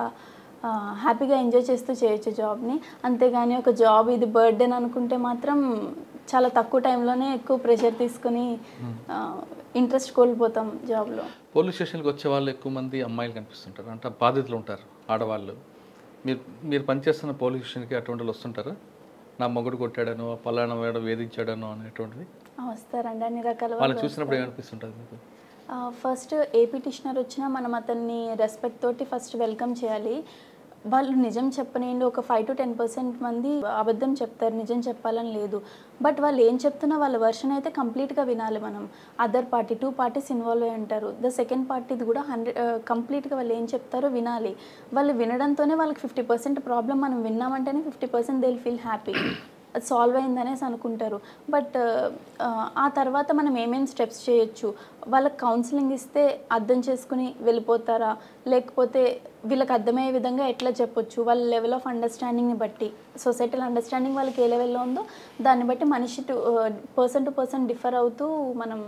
హ్యాపీగా ఎంజాయ్ చేస్తూ చేయొచ్చు జాబ్ని. అంతేగాని ఒక జాబ్ ఇది బర్త్డే అనుకుంటే మాత్రం చాలా తక్కువ టైంలోనే ఎక్కువ ప్రెషర్ తీసుకుని ఇంట్రెస్ట్ కోల్పోతాం జాబ్లో. పోలీస్ స్టేషన్కి వచ్చే వాళ్ళు ఎక్కువ మంది అమ్మాయిలు కనిపిస్తుంటారు, అంటే బాధితులు ఉంటారు ఆడవాళ్ళు. మీరు పనిచేస్తున్న పోలీస్ స్టేషన్కి అటువంటి వాళ్ళు వస్తుంటారా? నా మొగుడు కొట్టాడనో, పలానా వేడ వేధించాడనో అనేటువంటిది వస్తారండి. అన్ని రకాల వాళ్ళు చూసినప్పుడు ఏమనిపిస్తుంటుంది మీకు? ఫస్ట్ ఏ పిటిషనర్ వచ్చినా మనం అతన్ని రెస్పెక్ట్ తోటి ఫస్ట్ వెల్కమ్ చేయాలి. వాళ్ళు నిజం చెప్పనివ్వండి, ఒక 5 to 10% మంది అబద్ధం చెప్తారు, నిజం చెప్పాలని లేదు. బట్ వాళ్ళు ఏం చెప్తున్నా వాళ్ళ వర్షన్ అయితే కంప్లీట్గా వినాలి మనం. అదర్ పార్టీ 2 parties ఇన్వాల్వ్ అయి ఉంటారు, ద సెకండ్ పార్టీది కూడా కంప్లీట్గా వాళ్ళు ఏం చెప్తారో వినాలి. వాళ్ళు వినడంతోనే వాళ్ళకి 50% ప్రాబ్లం మనం విన్నామంటేనే 50% దే విల్ ఫీల్ హ్యాపీ, అది సాల్వ్ అయిందనేసి అనుకుంటారు. బట్ ఆ తర్వాత మనం ఏమేమి స్టెప్స్ చేయొచ్చు, వాళ్ళకి కౌన్సిలింగ్ ఇస్తే అర్థం చేసుకుని వెళ్ళిపోతారా, లేకపోతే వీళ్ళకి అర్థమయ్యే విధంగా ఎట్లా చెప్పొచ్చు, వాళ్ళ లెవెల్ ఆఫ్ అండర్స్టాండింగ్ని బట్టి, సొసైటల్ అండర్స్టాండింగ్ వాళ్ళకి ఏ లెవెల్లో ఉందో దాన్ని బట్టి మనిషి పర్సన్ టు పర్సన్ డిఫర్ అవుతూ మనం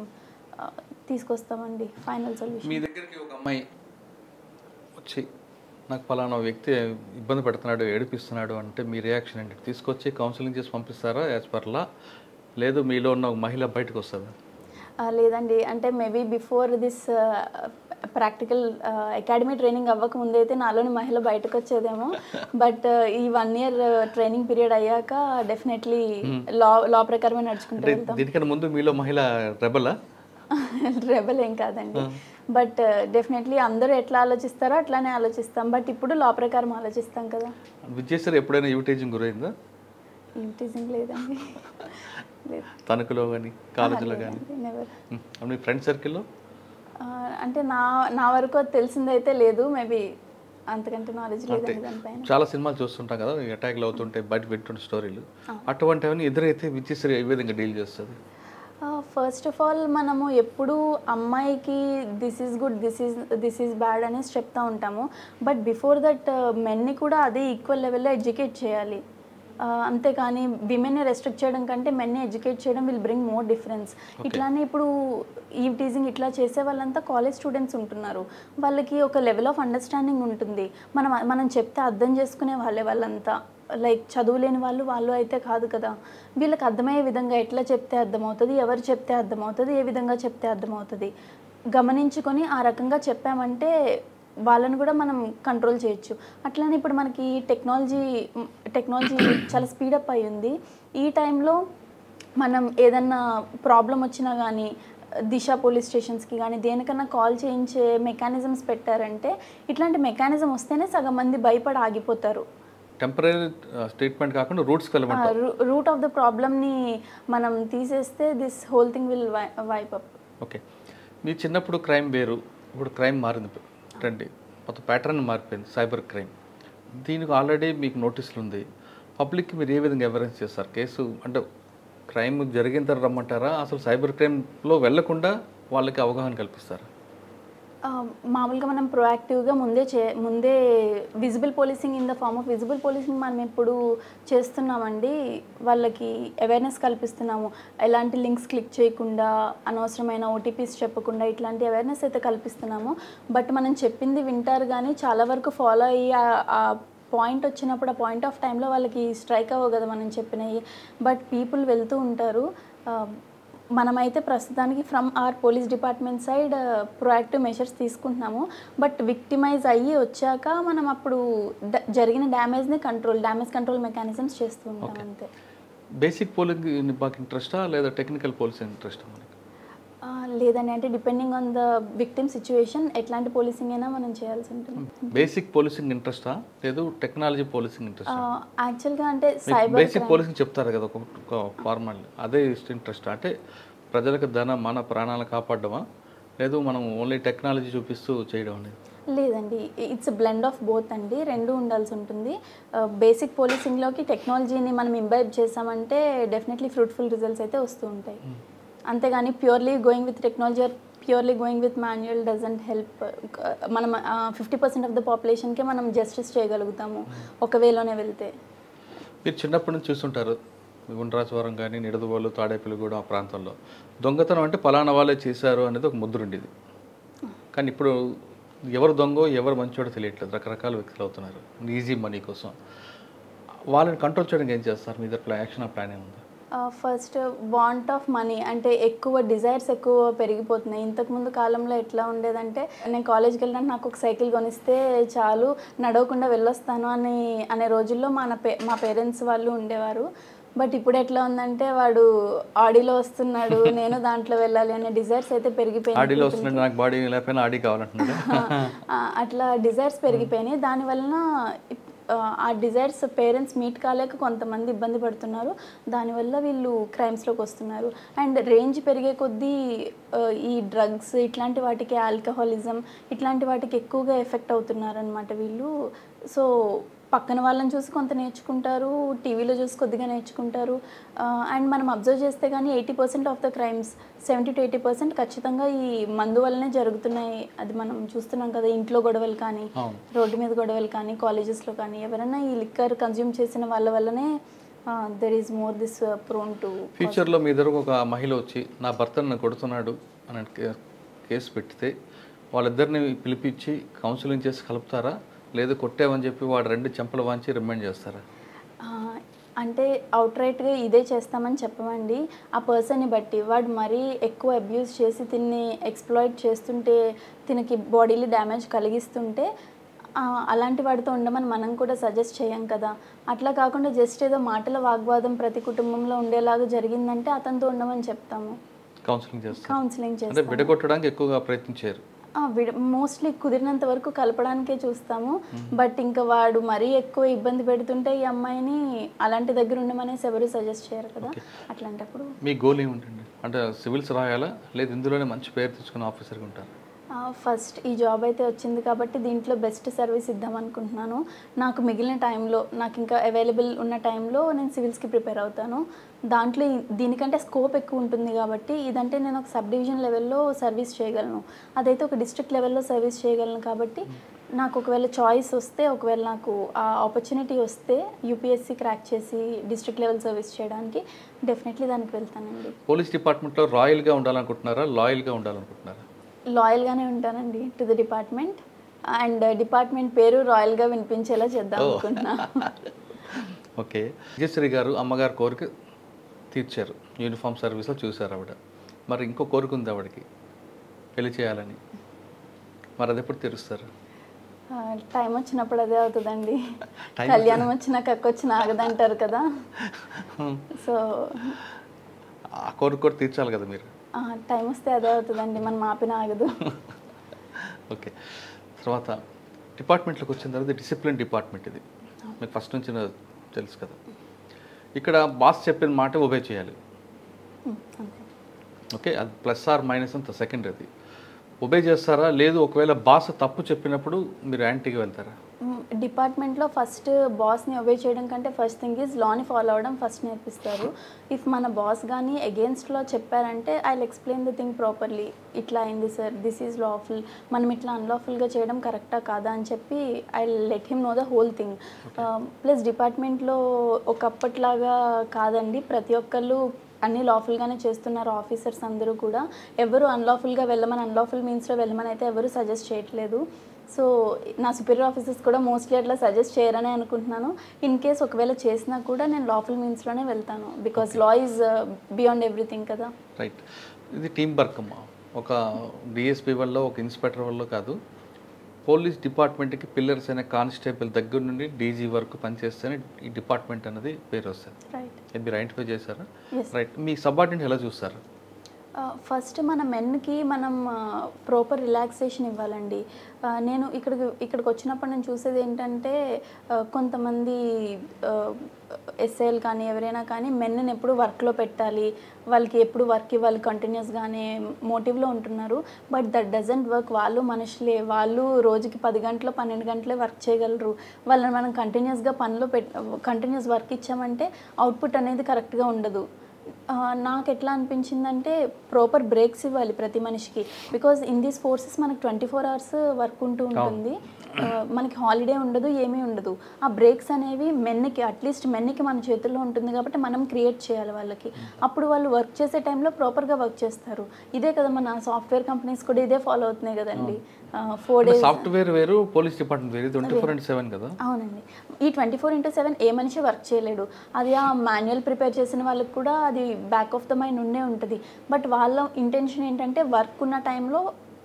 తీసుకొస్తామండి ఫైనల్ సొల్యూషన్. మీ దగ్గరికి ఒక అమ్మాయి వచ్చి నాకు పలానా వ్యక్తి ఇబ్బంది పెడుతున్నాడు, ఏడిపిస్తున్నాడు అంటే మీ రియాక్షన్ ఏంటి? తీసుకొచ్చి కౌన్సిలింగ్ చేసి పంపిస్తారా యాజ్ పర్లా, లేదు మీలో ఉన్న ఒక మహిళ బయటకు వస్తుందా? లేదండి, అంటే maybe before this practical academy training అవ్వక ముందు అయితే నాలోని మహిళ బయటకు వచ్చేదేమో. బట్ ఈ 1 year ట్రైనింగ్ పీరియడ్ అయ్యాక డెఫినెట్లీ లా ప్రకారమే నడుచుకుంటూ వెళ్తాం. దీనికన్నా ముందు మీలో మహిళ రెబల్ ఏం కాదండి. బట్ డెఫినెట్లీ అందరూ ఎట్లా ఆలోచిస్తారో అట్లానే ఆలోచిస్తాం, బట్ ఇప్పుడు లా ప్రకారం ఆలోచిస్తాం కదా. విద్యేశ్వరి ఎప్పుడైనా యూటేజింగ్ గురైందా? యూటీజింగ్ లేదండి, లేదు. తణుకులో కానీ కాలేజీలో కానీ నెవర్. మీ ఫ్రెండ్ సర్కిల్లో? అంటే నా వరకు అది తెలిసిందైతే లేదు, మేబీ అంతకంటే నాలెడ్జ్ లేదండి దానిపైన. చాలా సినిమాలు చూస్తుంటాం కదా, అటాక్లు అవుతుంటే బయట పెట్టుకున్న స్టోరీలు, అటువంటివన్నీ ఎదురైతే విద్యేశ్వరి ఏ విధంగా డీల్ చేస్తుంది? ఫస్ట్ ఆఫ్ ఆల్ మనము ఎప్పుడు అమ్మాయికి this is good, this is bad అనేసి చెప్తా ఉంటాము, బట్ బిఫోర్ దట్ మెన్ని కూడా అదే ఈక్వల్ లెవెల్లో ఎడ్యుకేట్ చేయాలి. అంతేకాని విమెన్ని రెస్ట్రిక్ట్ చేయడం కంటే మెన్ని ఎడ్యుకేట్ చేయడం విల్ బ్రింగ్ మోర్ డిఫరెన్స్. ఇట్లానే ఇప్పుడు ఈ టీజింగ్ ఇట్లా చేసే వాళ్ళంతా కాలేజ్ స్టూడెంట్స్ ఉంటున్నారు, వాళ్ళకి ఒక లెవెల్ ఆఫ్ అండర్స్టాండింగ్ ఉంటుంది. మనం చెప్తే అర్థం చేసుకునే వాళ్ళంతా, లైక్ చదువులేని వాళ్ళు అయితే కాదు కదా. వీళ్ళకి అర్థమయ్యే విధంగా ఎట్లా చెప్తే అర్థమవుతుంది, ఎవరు చెప్తే అర్థమవుతుంది, ఏ విధంగా చెప్తే అర్థమవుతుంది గమనించుకొని ఆ రకంగా చెప్పామంటే వాళ్ళని కూడా మనం కంట్రోల్ చేయొచ్చు. అట్లానే ఇప్పుడు మనకి టెక్నాలజీ చాలా స్పీడప్ అయి ఉంది. ఈ టైంలో మనం ఏదన్నా ప్రాబ్లం వచ్చినా కానీ దిశ పోలీస్ స్టేషన్స్కి కానీ దేనికన్నా కాల్ చేయించే మెకానిజమ్స్ పెట్టారంటే, ఇట్లాంటి మెకానిజం వస్తేనే సగం మంది భయపడి ఆగిపోతారు. టెంపరీ ట్రీట్మెంట్ కాకుండా రూట్స్కి వెళ్ళమంటారు. రూట్ ఆఫ్ ద ప్రాబ్లమ్ని మనం తీసేస్తే this whole thing will wipe up. Okay, మీ చిన్నప్పుడు క్రైమ్ వేరు, ఇప్పుడు క్రైమ్ మారింది రండి, మొత్తం ప్యాటర్న్ మారిపోయింది, సైబర్ క్రైమ్. దీనికి ఆల్రెడీ మీకు నోటీసులు ఉంది, పబ్లిక్కి మీరు ఏ విధంగా ఎవిడెన్స్ చేస్తారు? కేసు అంటే క్రైమ్ జరిగిన తర్వాత రమ్మంటారా, అసలు సైబర్ క్రైమ్లో వెళ్లకుండా వాళ్ళకి అవగాహన కల్పిస్తారా? మామూలుగా మనం ప్రొయాక్టివ్గా ముందే visible policing in the form of visible policing మనం ఎప్పుడు చేస్తున్నామండి. వాళ్ళకి అవేర్నెస్ కల్పిస్తున్నాము, ఎలాంటి లింక్స్ క్లిక్ చేయకుండా, అనవసరమైన ఓటీపీస్ చెప్పకుండా, ఇట్లాంటి అవేర్నెస్ అయితే కల్పిస్తున్నాము. బట్ మనం చెప్పింది వింటారు కానీ చాలా వరకు ఫాలో అయ్యి ఆ పాయింట్ వచ్చినప్పుడు ఆ పాయింట్ ఆఫ్ టైంలో వాళ్ళకి స్ట్రైక్ అవ్వవు కదా మనం చెప్పినవి. బట్ పీపుల్ వెళ్తూ ఉంటారు. మనమైతే ప్రస్తుతానికి from our police department side proactive measures తీసుకుంటున్నాము. బట్ విక్టిమైజ్ అయ్యి వచ్చాక మనం అప్పుడు జరిగిన డ్యామేజ్ కంట్రోల్ మెకానిజమ్స్ చేస్తూ ఉంటాం అంతే. బేసిక్ పోలింగ్ మాకు ఇంట్రెస్టా లేదా టెక్నికల్ పోలీసింగ్ ఇంట్రెస్టా? మనకి లేదండి, అంటే depending on the victim situation ఎట్లాంటి పోలీసింగ్ అయినా మనం చేయాల్సి ఉంటుంది. బేసిక్ పోలీసింగ్ ఇంట్రెస్టా లేదు టెక్నాలజీ పోలీసింగ్ ఇంట్రెస్టా? యాక్చువల్గా అంటే సైబర్ బేసిక్ పోలీసింగ్ చెప్తారు కదా ఒక ఫార్మాట్, అదే ఇంట్రెస్ట్ అంటే ప్రజలకు మన ప్రాణాలను కాపాడమా, లేదు మనం ఓన్లీ టెక్నాలజీ చూపిస్తూ చేయడం అనేది? లేదండి, ఇట్స్ బ్లెండ్ ఆఫ్ బోత్ అండి, రెండు ఉండాల్సి ఉంటుంది. బేసిక్ పోలీసింగ్లోకి టెక్నాలజీని మనం ఇంబైబ్ చేసామంటే డెఫినెట్లీ ఫ్రూట్ఫుల్ రిజల్ట్స్ అయితే వస్తూ ఉంటాయి. అంతేగాని purely going with technology are purely going with manual doesn't help. మనం 50% ఆఫ్ ద పాపులేషన్కే మనం జస్టిస్ చేయగలుగుతాము ఒక వేలోనే వెళ్తే. మీరు చిన్నప్పటి నుంచి చూస్తుంటారు, గుండ్రాజవరం కానీ నిడదవోలు తాడేపల్లిగూడెం ఆ ప్రాంతంలో దొంగతనం అంటే పలానా వాళ్ళే చేశారు అనేది ఒక ముద్ర ఉండేది. కానీ ఇప్పుడు ఎవరు దొంగో ఎవరు మంచోడో తెలియట్లేదు, రకరకాల వ్యక్తులు అవుతున్నారు ఈజీ మనీ కోసం. వాళ్ళని కంట్రోల్ చేయడానికి ఏం చేస్తారు? మీ దగ్గర యాక్షన్ ప్లాన్ ఏముంది? ఫస్ట్ వాంట్ ఆఫ్ మనీ, అంటే ఎక్కువ డిజైర్స్ ఎక్కువ పెరిగిపోతున్నాయి. ఇంతకుముందు కాలంలో ఎట్లా ఉండేదంటే, నేను కాలేజ్కి వెళ్ళినట్టు నాకు ఒక సైకిల్ కొనిస్తే చాలు, నడవకుండా వెళ్ళొస్తాను అనే రోజుల్లో మా పేరెంట్స్ వాళ్ళు ఉండేవారు. బట్ ఇప్పుడు ఎట్లా ఉందంటే, వాడు ఆడీలో వస్తున్నాడు, నేను దాంట్లో వెళ్ళాలి అనే డిజైర్స్ అయితే పెరిగిపోయినాయి. అట్లా డిజైర్స్ పెరిగిపోయినాయి. దానివలన ఆ డిజైర్స్ పేరెంట్స్ మీట్ కాలేక కొంతమంది ఇబ్బంది పడుతున్నారు. దానివల్ల వీళ్ళు క్రైమ్స్లోకి వస్తున్నారు. అండ్ రేంజ్ పెరిగే కొద్దీ ఈ డ్రగ్స్ ఇట్లాంటి వాటికి, ఆల్కహాలిజం ఇట్లాంటి వాటికి ఎక్కువగా ఎఫెక్ట్ అవుతున్నారు అనమాట వీళ్ళు. సో పక్కన వాళ్ళని చూసి కొంత నేర్చుకుంటారు, టీవీలో చూసి కొద్దిగా నేర్చుకుంటారు. అండ్ మనం అబ్జర్వ్ చేస్తే కానీ 80% ఆఫ్ ద క్రైమ్స్ 70 to 80% ఖచ్చితంగా ఈ మందు వల్లనే జరుగుతున్నాయి. అది మనం చూస్తున్నాం కదా, ఇంట్లో గొడవలు కానీ, రోడ్డు మీద గొడవలు కానీ, కాలేజెస్లో కానీ, ఎవరైనా ఈ లిక్కర్ కన్జ్యూమ్ చేసిన వాళ్ళ వల్లనే there is more this prone to. ఫ్యూచర్లో మీ దగ్గర ఒక మహిళ వచ్చి నా భర్తను నన్ను కొడుతున్నాడు అని కేసు పెడితే వాళ్ళిద్దరిని పిలిపించి కౌన్సిలింగ్ చేసి కలుపుతారా, లేదు కొట్టామని చెప్పి వాడు 2 చెంపలు వాంచి రిమైండ్ చేస్తారా? అంటే అవుట్రైట్గా ఇదే చేస్తామని చెప్పమండి. ఆ పర్సన్ని బట్టి, వాడు మరీ ఎక్కువ అబ్యూస్ చేసి తిన్ని ఎక్స్ప్లాయిట్ చేస్తుంటే, తినకి బాడీలో డ్యామేజ్ కలిగిస్తుంటే అలాంటి వాడితో ఉండమని మనం కూడా సజెస్ట్ చేయం కదా. అట్లా కాకుండా జస్ట్ ఏదో మాటల వాగ్వాదం ప్రతి కుటుంబంలో ఉండేలాగా జరిగిందంటే అతనితో ఉండమని చెప్తాము, కౌన్సిలింగ్ చేస్తాం. విడగొట్టడానికి ఎక్కువగా ప్రయత్నించారు. మోస్ట్లీ కుదిరినంత వరకు కలపడానికే చూస్తాము. బట్ ఇంకా వాడు మరీ ఎక్కువ ఇబ్బంది పెడుతుంటే ఈ అమ్మాయిని అలాంటి దగ్గర ఉండమనేసి ఎవరు సజెస్ట్ చేయరు కదా. అట్లాంటప్పుడు మీ గోల్ ఏముంటుంది? అంటే సివిల్స్ రాయాలా, లేదు ఇందులోనే మంచి పేరు తెచ్చుకున్న ఆఫీసర్గా ఉంటారు? ఫస్ట్ ఈ జాబ్ అయితే వచ్చింది కాబట్టి దీంట్లో బెస్ట్ సర్వీస్ ఇద్దాం అనుకుంటున్నాను. నాకు మిగిలిన టైంలో, నాకు ఇంకా అవైలబుల్ ఉన్న టైంలో నేను సివిల్స్కి ప్రిపేర్ అవుతాను. దాంట్లో దీనికంటే స్కోప్ ఎక్కువ ఉంటుంది కాబట్టి ఇదంటే నేను ఒక సబ్ డివిజన్ లెవెల్లో సర్వీస్ చేయగలను, అదైతే ఒక డిస్ట్రిక్ట్ లెవెల్లో సర్వీస్ చేయగలను. కాబట్టి నాకు ఒకవేళ చాయిస్ వస్తే, ఒకవేళ నాకు ఆ ఆపర్చునిటీ వస్తే యూపీఎస్సీ క్రాక్ చేసి డిస్ట్రిక్ట్ లెవెల్ సర్వీస్ చేయడానికి డెఫినెట్లీ దానికి వెళ్తానండి. పోలీస్ డిపార్ట్మెంట్లో రాయల్గా ఉండాలనుకుంటున్నారా, లాయల్గా ఉండాలనుకుంటున్నారా? లాయల్గానే ఉంటానండి to the department. And department పేరు రాయల్గా వినిపించేలా చేద్దాం అనుకుంటున్నా. ఓకే. విజయశ్రీ గారు అమ్మగారి కోరిక తీర్చారు, యూనిఫామ్ సర్వీస్లో చూశారు ఆవిడ. మరి ఇంకో కోరిక ఉంది ఆవిడకి, పెళ్లి చేయాలని. మరి అది ఎప్పుడు తీరుస్తారు? టైం వచ్చినప్పుడు అదే అవుతుందండి. కళ్యాణం వచ్చినా కక్కొచ్చిన ఆగదంటారు కదా. సో ఆ కోరిక కూడా తీర్చాలి కదా మీరు. టైం వస్తే అదే అవుతుందండి, మనం ఆపిన ఆగదు. ఓకే. తర్వాత డిపార్ట్మెంట్లోకి వచ్చిన తర్వాత డిసిప్లిన్ డిపార్ట్మెంట్ ఇది మీకు ఫస్ట్ నుంచి తెలుసు కదా. ఇక్కడ బాస్ చెప్పిన మాట ఒబే చేయాలి. ఓకే, అది ప్లస్ ఆర్ మైనస్ అంత సెకండ్. అది ఒబే చేస్తారా, లేదు ఒకవేళ బాస్ తప్పు చెప్పినప్పుడు మీరు యాంటీగా వెళ్తారా? డిపార్ట్మెంట్లో ఫస్ట్ బాస్ని ఒబే చేయడం కంటే ఫస్ట్ థింగ్ ఈజ్ లాని ఫాలో అవ్వడం ఫస్ట్ నేర్పిస్తారు. ఇఫ్ మన బాస్ కానీ అగేన్స్ట్లో చెప్పారంటే I will explain the thing properly. ఇట్లా అయింది సార్, దిస్ ఈజ్ లాఫుల్, మనం ఇట్లా అన్లాఫుల్గా చేయడం కరెక్టా కాదా అని చెప్పి I let him know the whole thing. Plus డిపార్ట్మెంట్లో ఒకప్పట్లాగా కాదండి, ప్రతి ఒక్కళ్ళు అన్నీ లాఫుల్గానే చేస్తున్నారు. ఆఫీసర్స్ అందరూ కూడా ఎవరు అన్లాఫుల్గా వెళ్ళమని, అన్లాఫుల్ మీన్స్లో వెళ్ళమని అయితే ఎవరు సజెస్ట్ చేయట్లేదు. సో నా సుపీరియర్ ఆఫీసర్స్ కూడా మోస్ట్లీ అట్లా సజెస్ట్ చేయరని అనుకుంటున్నాను. ఇన్ కేస్ ఒకవేళ చేసినా కూడా నేను లాఫుల్ మీన్స్లోనే వెళ్తాను, because law is beyond everything కదా. రైట్. ఇది టీం వర్క్ అమ్మా. ఒక డిఎస్పీ వల్ల, ఒక ఇన్స్పెక్టర్ వల్ల కాదు, పోలీస్ డిపార్ట్మెంట్కి పిల్లర్స్ అయిన కానిస్టేబుల్ దగ్గర నుండి డీజీ వరకు పనిచేస్తేనే ఈ డిపార్ట్మెంట్ అనేది పేరు వస్తుంది. ఇది మీరు ఐడెంటిఫై చేశారా? రైట్. మీ సబార్డినేట్ ఎలా చూస్తారు? ఫస్ట్ మన మెన్కి మనం ప్రాపర్ రిలాక్సేషన్ ఇవ్వాలండి. నేను ఇక్కడికి వచ్చినప్పుడు నేను చూసేది ఏంటంటే కొంతమంది ఎస్ఐలు కానీ ఎవరైనా కానీ మెన్ని ఎప్పుడు వర్క్లో పెట్టాలి, వాళ్ళకి ఎప్పుడు వర్క్ ఇవ్వాలి కంటిన్యూస్గానే మోటివ్లో ఉంటున్నారు. But that doesn't work. వాళ్ళు మనుషులే, వాళ్ళు రోజుకి 10 గంటలు 12 గంటలే వర్క్ చేయగలరు. వాళ్ళని మనం కంటిన్యూస్గా కంటిన్యూస్ వర్క్ ఇచ్చామంటే అవుట్పుట్ అనేది కరెక్ట్గా ఉండదు. నాకు ఎట్లా అనిపించిందంటే ప్రాపర్ బ్రేక్స్ ఇవ్వాలి ప్రతి మనిషికి. బికాజ్ ఇన్ దీస్ ఫోర్సెస్ మనకు 24 hours వర్క్ ఉంటుంది, మనకి హాలిడే ఉండదు, ఏమీ ఉండదు. ఆ బ్రేక్స్ అనేవి మెన్కి, అట్లీస్ట్ మెన్కి మన చేతుల్లో ఉంటుంది కాబట్టి మనం క్రియేట్ చేయాలి వాళ్ళకి. అప్పుడు వాళ్ళు వర్క్ చేసే టైంలో ప్రాపర్గా వర్క్ చేస్తారు. ఇదే కదా మన సాఫ్ట్వేర్ కంపెనీస్ కూడా ఇదే ఫాలో అవుతున్నాయి కదండి. 4 days సాఫ్ట్వేర్ వేరు, పోలీస్ డిపార్ట్మెంట్ వేరు, 24/7 కదా. అవునండి. ఈ 24/7 ఏ మనిషి వర్క్ చేయలేడు. అది ఆ మాన్యువల్ ప్రిపేర్ చేసిన వాళ్ళకి కూడా అది బ్యాక్ ఆఫ్ ద మైండ్ ఉండే ఉంటుంది. బట్ వాళ్ళ ఇంటెన్షన్ ఏంటంటే వర్క్ ఉన్న టైంలో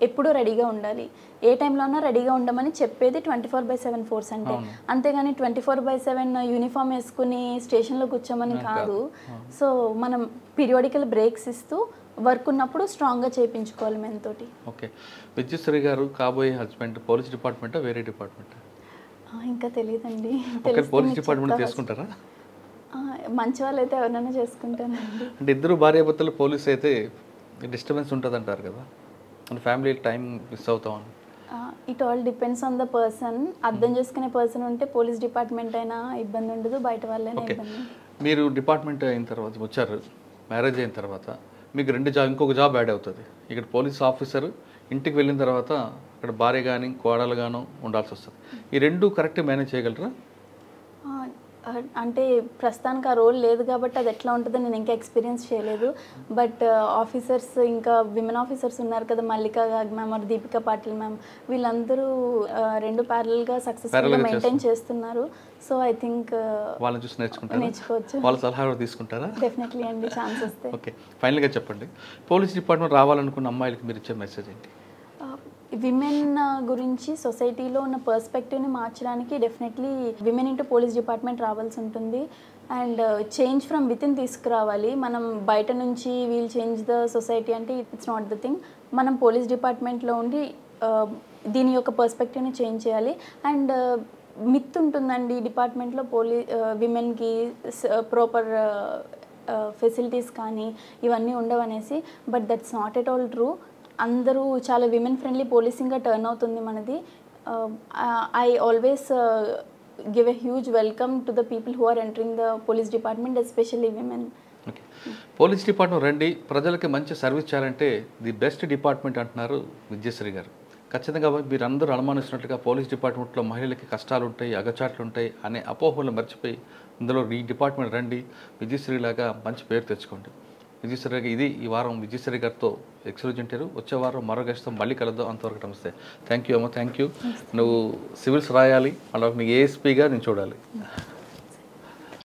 ఎప్పుడూ రెడీగా ఉండాలి, ఏ టైంలో ఉన్నా రెడీగా ఉండమని చెప్పేది 24/7 ఫోర్స్ అంటే. అంతేగాని 24/7 యూనిఫామ్ వేసుకుని స్టేషన్లో కూర్చోమని కాదు. సో మనం పీరియాడికల్ బ్రేక్స్ ఇస్తూ వర్క్ ఉన్నప్పుడు స్ట్రాంగ్గా చేయించుకోవాలి మెన్తోటి. ఓకే. విజయశ్రీ గారు కాబోయే హస్బెండ్ పోలీస్ డిపార్ట్మెంటా వేరే డిపార్ట్మెంటా? ఇంకా తెలియదండి. పోలీస్ డిపార్ట్మెంట్ చేసుకుంటారా? మంచి వాళ్ళు అయితే ఎవరైనా చేసుకుంటానండి. అంటే ఇద్దరు భార్యాభర్తలు పోలీస్ అయితే డిస్టర్బెన్స్ ఉంటుంది అంటారు కదా, అంటే ఫ్యామిలీ టైం మిస్ అవుతామని. It all depends on the person. అర్థం చేసుకునే పర్సన్ ఉంటే పోలీస్ డిపార్ట్మెంట్ అయినా ఇబ్బంది ఉండదు, బయట వాళ్ళైనా ఇబ్బంది. మీరు డిపార్ట్మెంట్ అయిన తర్వాత వచ్చారు, మ్యారేజ్ అయిన తర్వాత మీకు ఇంకొక జాబ్ యాడ్ అవుతుంది. ఇక్కడ పోలీస్ ఆఫీసర్, ఇంటికి వెళ్ళిన తర్వాత అక్కడ భార్య కానీ కోడలు గాను ఉండాల్సి వస్తుంది. ఈ రెండు కరెక్ట్గా మేనేజ్ చేయగలరా? అంటే ప్రస్తుతానికి ఆ రోల్ లేదు కాబట్టి అది ఎట్లా ఉంటుందో నేను ఇంకా ఎక్స్పీరియన్స్ చేయలేదు. బట్ ఆఫీసర్స్, ఇంకా విమెన్ ఆఫీసర్స్ ఉన్నారు కదా, మల్లికా గాగ్ ma'am or Deepika Patil ma'am, వీళ్ళందరూ రెండు ప్యారల్గా సక్సెస్ఫుల్గా మెయింటైన్ చేస్తున్నారు. సో ఐ థింక్ వాళ్ళని చూసి నేర్చుకోవచ్చు. వాళ్ళ సలహా తీసుకుంటారా? డెఫినెట్లీ అండి, ఛాన్స్ వస్తే. ఓకే, ఫైనల్గా చెప్పండి, పోలీస్ డిపార్ట్మెంట్ రావాలనుకున్న అమ్మాయిలకి మీరు ఇచ్చే మెసేజ్ ఏంటి? విమెన్ గురించి సొసైటీలో ఉన్న పర్స్పెక్టివ్ని మార్చడానికి definitely women into police department రావాల్సి ఉంటుంది. అండ్ చేంజ్ ఫ్రమ్ వితిన్ తీసుకురావాలి. మనం బయట నుంచి వీల్ చేంజ్ ద సొసైటీ అంటే ఇట్స్ నాట్ ద థింగ్. మనం పోలీస్ డిపార్ట్మెంట్లో ఉండి దీని యొక్క పర్స్పెక్టివ్ని చేంజ్ చేయాలి. అండ్ మిత్ ఉంటుందండి డిపార్ట్మెంట్లో విమెన్కి ప్రాపర్ ఫెసిలిటీస్ కానీ ఇవన్నీ ఉండవనేసి, but that's not at all true. అందరూ చాలా విమెన్ ఫ్రెండ్లీ పోలీసింగ్గా టర్న్ అవుతుంది మనది. I always give a huge welcome to the people who are entering the police department, especially women. Okay, police department రండి, ప్రజలకి మంచి సర్వీస్ చేయాలంటే ది బెస్ట్ డిపార్ట్మెంట్ అంటున్నారు విజయశ్రీ గారు. ఖచ్చితంగా మీరు అందరూ అనుమానిస్తున్నట్లుగా పోలీస్ డిపార్ట్మెంట్లో మహిళలకి కష్టాలు ఉంటాయి, అగచాట్లు ఉంటాయి అనే అపోహలు మర్చిపోయి ఇందులో ఈ డిపార్ట్మెంట్ రండి, విజయశ్రీ లాగా మంచి పేరు తెచ్చుకోండి. విజయశ్రీ గారు ఇది ఈ వారం విజయశ్రీ గారితో ఎక్స్క్లూజివ్ ఇంటర్వ్యూ. వచ్చే వారం మరో గెస్ట్తో మళ్ళీ కలుద్దాం. అంతవరకు నమస్తే. థ్యాంక్ యూ అమ్మ, థ్యాంక్ యూ. నువ్వు సివిల్స్ రాయాలి, అలా నీ ఏఎస్పీగా నేను చూడాలి.